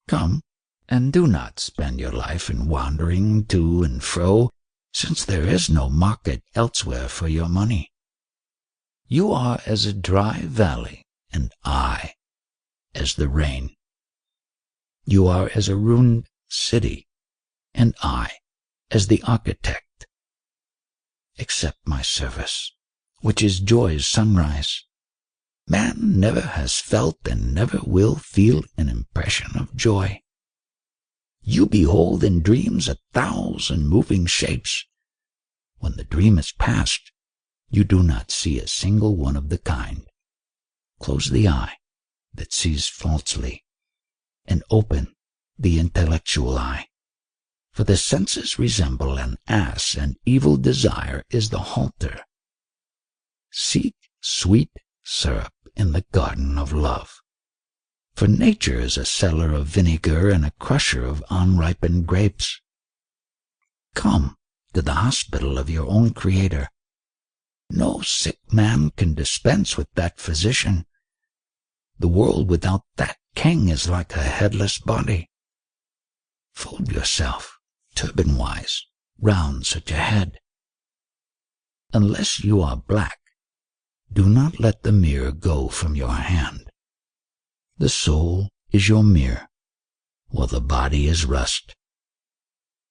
come, and do not spend your life in wandering to and fro, since there is no market elsewhere for your money. You are as a dry valley, and I as the rain. You are as a ruined city, and I as the architect. Accept my service, which is joy's sunrise. Man never has felt and never will feel an impression of joy. You behold in dreams 1,000 moving shapes. When the dream is past, you do not see a single one of the kind. Close the eye that sees falsely, and open the intellectual eye. For the senses resemble an ass, and evil desire is the halter. Seek sweet syrup in the garden of love, for nature is a seller of vinegar and a crusher of unripened grapes. Come to the hospital of your own Creator. No sick man can dispense with that physician. The world without that king is like a headless body. Fold yourself, turban-wise, round such a head. Unless you are black, do not let the mirror go from your hand. The soul is your mirror, while the body is rust.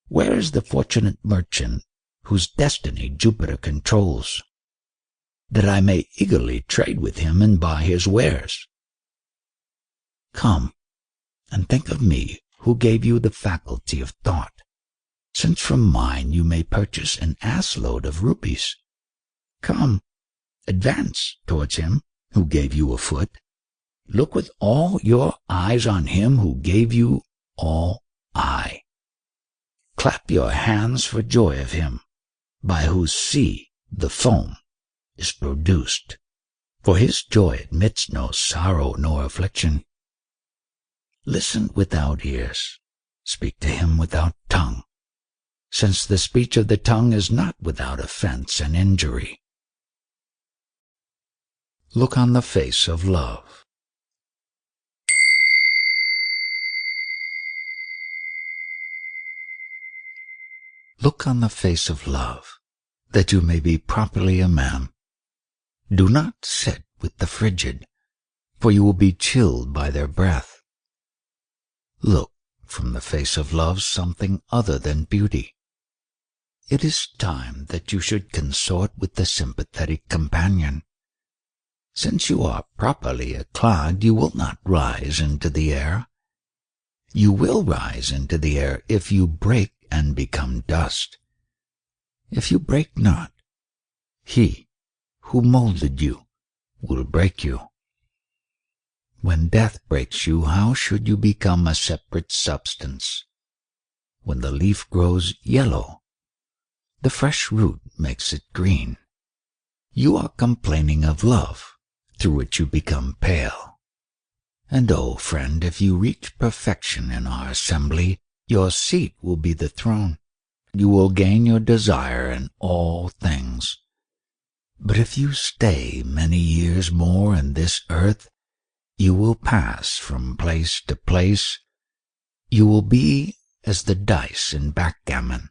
Where is the fortunate merchant whose destiny Jupiter controls, that I may eagerly trade with him and buy his wares? Come and think of me, who gave you the faculty of thought, since from mine you may purchase an ass-load of rupees. Come, advance towards him who gave you a foot. Look with all your eyes on him who gave you all eye. Clap your hands for joy of him, by whose sea the foam is produced. For his joy admits no sorrow nor affliction. Listen without ears, speak to him without tongue, since the speech of the tongue is not without offense and injury. Look on the face of love. Look on the face of love, that you may be properly a man. Do not sit with the frigid, for you will be chilled by their breath. Look from the face of love something other than beauty. It is time that you should consort with the sympathetic companion. Since you are properly clad, you will not rise into the air. You will rise into the air if you break and become dust. If you break not, he who molded you will break you. When death breaks you, how should you become a separate substance? When the leaf grows yellow, the fresh root makes it green. You are complaining of love, through which you become pale. And oh, friend, if you reach perfection in our assembly, your seat will be the throne. You will gain your desire in all things. But if you stay many years more in this earth, you will pass from place to place, you will be as the dice in backgammon.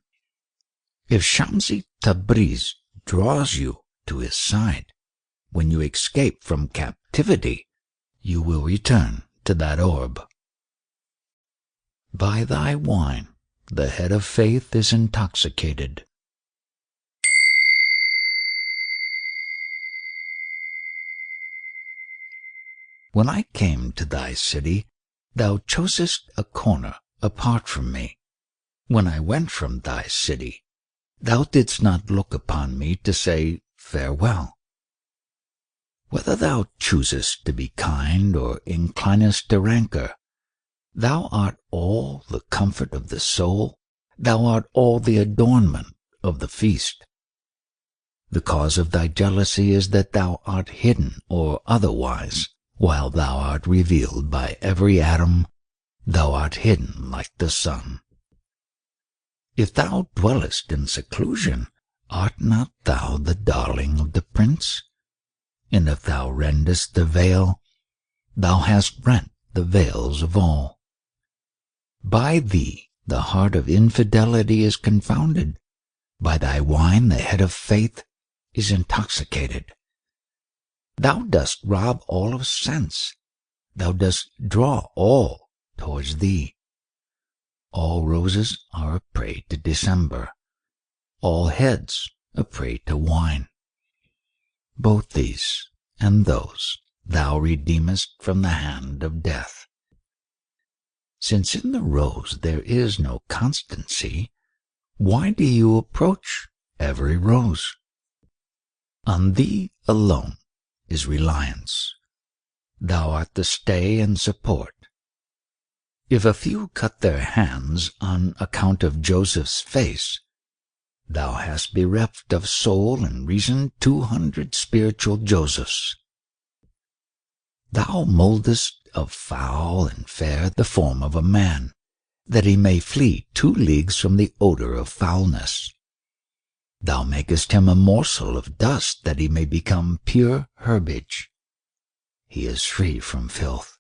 If Shamsi Tabriz draws you to his side, when you escape from captivity, you will return to that orb. By thy wine, the head of faith is intoxicated. When I came to thy city, thou chosest a corner apart from me. When I went from thy city, thou didst not look upon me to say farewell. Whether thou choosest to be kind or inclinest to rancor, thou art all the comfort of the soul, thou art all the adornment of the feast. The cause of thy jealousy is that thou art hidden or otherwise, while thou art revealed by every atom, thou art hidden like the sun. If thou dwellest in seclusion, art not thou the darling of the prince? And if thou rendest the veil, thou hast rent the veils of all. By thee the heart of infidelity is confounded. By thy wine the head of faith is intoxicated. Thou dost rob all of sense. Thou dost draw all towards thee. All roses are a prey to December. All heads a prey to wine. Both these and those thou redeemest from the hand of death. Since in the rose there is no constancy, why do you approach every rose? On thee alone is reliance. Thou art the stay and support. If a few cut their hands on account of Joseph's face, thou hast bereft of soul and reason 200 spiritual Josephs. Thou mouldest of foul and fair the form of a man, that he may flee 2 leagues from the odor of foulness. Thou makest him a morsel of dust, that he may become pure herbage. He is free from filth,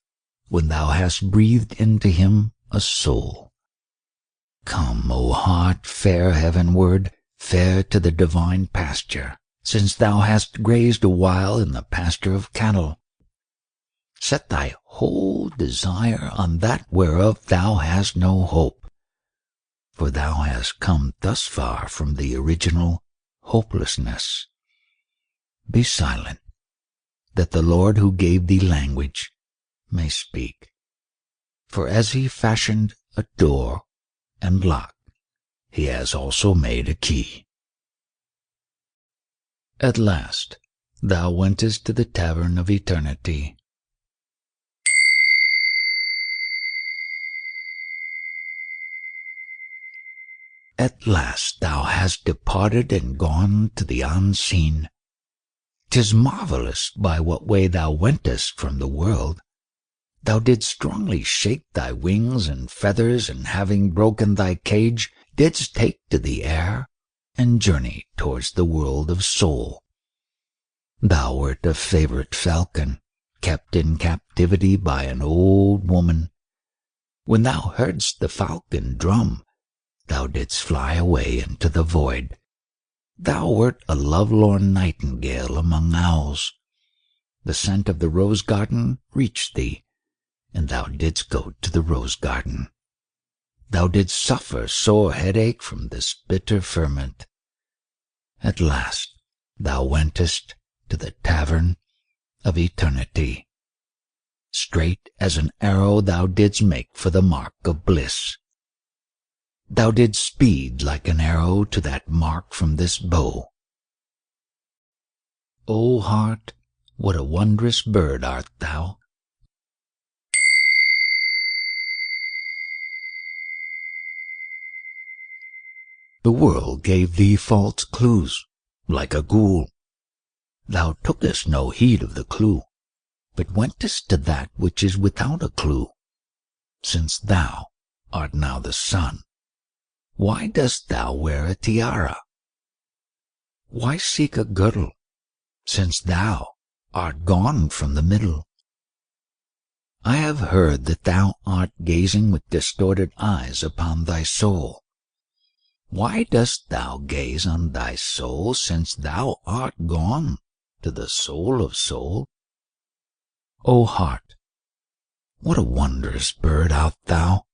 when thou hast breathed into him a soul. Come, O heart, fare heavenward, fare to the divine pasture, since thou hast grazed a while in the pasture of cattle. Set thy whole desire on that whereof thou hast no hope, for thou hast come thus far from the original hopelessness. Be silent, that the Lord who gave thee language may speak. For as he fashioned a door and lock, he has also made a key. At last thou wentest to the tavern of eternity. At last thou hast departed and gone to the unseen. 'Tis marvelous by what way thou wentest from the world. Thou didst strongly shake thy wings and feathers, and having broken thy cage, didst take to the air and journey towards the world of soul. Thou wert a favorite falcon, kept in captivity by an old woman. When thou heardst the falcon drum, thou didst fly away into the void. Thou wert a lovelorn nightingale among owls. The scent of the rose garden reached thee, and thou didst go to the rose garden. Thou didst suffer sore headache from this bitter ferment. At last thou wentest to the tavern of eternity. Straight as an arrow thou didst make for the mark of bliss. Thou didst speed like an arrow to that mark from this bow. O heart, what a wondrous bird art thou! The world gave thee false clues, like a ghoul. Thou tookest no heed of the clue, but wentest to that which is without a clue. Since thou art now the sun, why dost thou wear a tiara? Why seek a girdle, since thou art gone from the middle? I have heard that thou art gazing with distorted eyes upon thy soul. Why dost thou gaze on thy soul, since thou art gone to the soul of soul? O heart, what a wondrous bird art thou,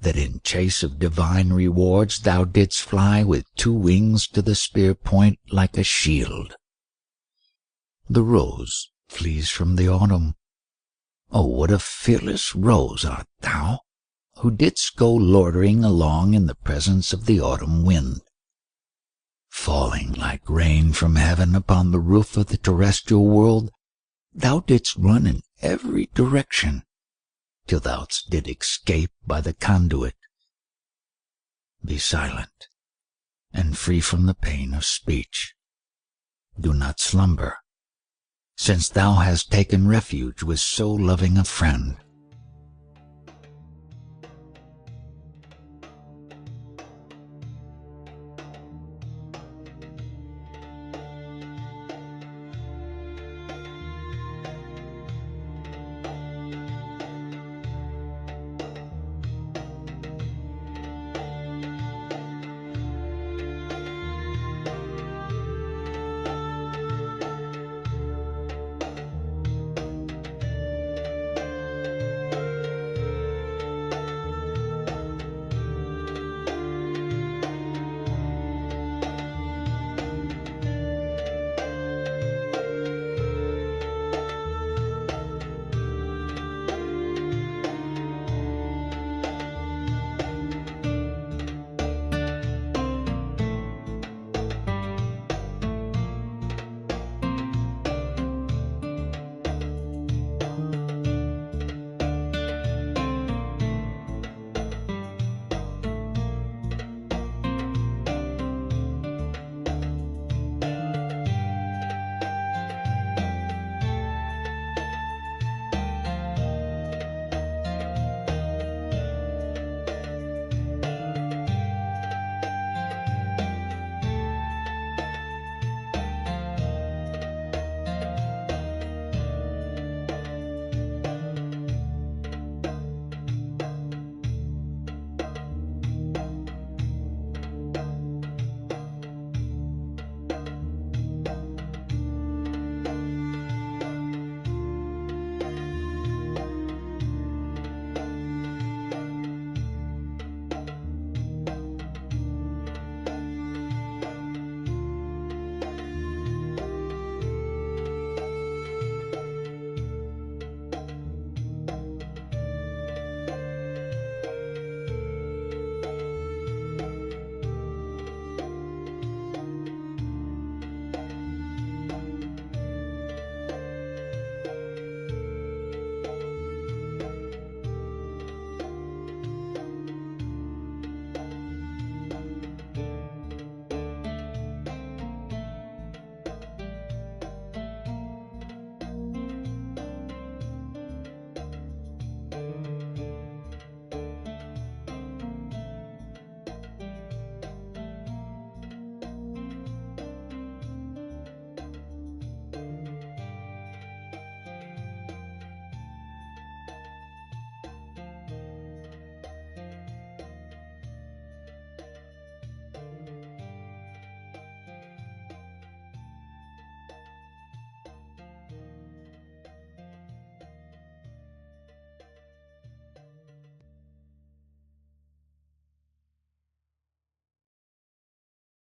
that in chase of divine rewards thou didst fly with 2 wings to the spear point like a shield. The rose flees from the autumn. Oh, what a fearless rose art thou, who didst go loitering along in the presence of the autumn wind. Falling like rain from heaven upon the roof of the terrestrial world, thou didst run in every direction, till thou did escape by the conduit. Be silent, and free from the pain of speech. Do not slumber, since thou hast taken refuge with so loving a friend.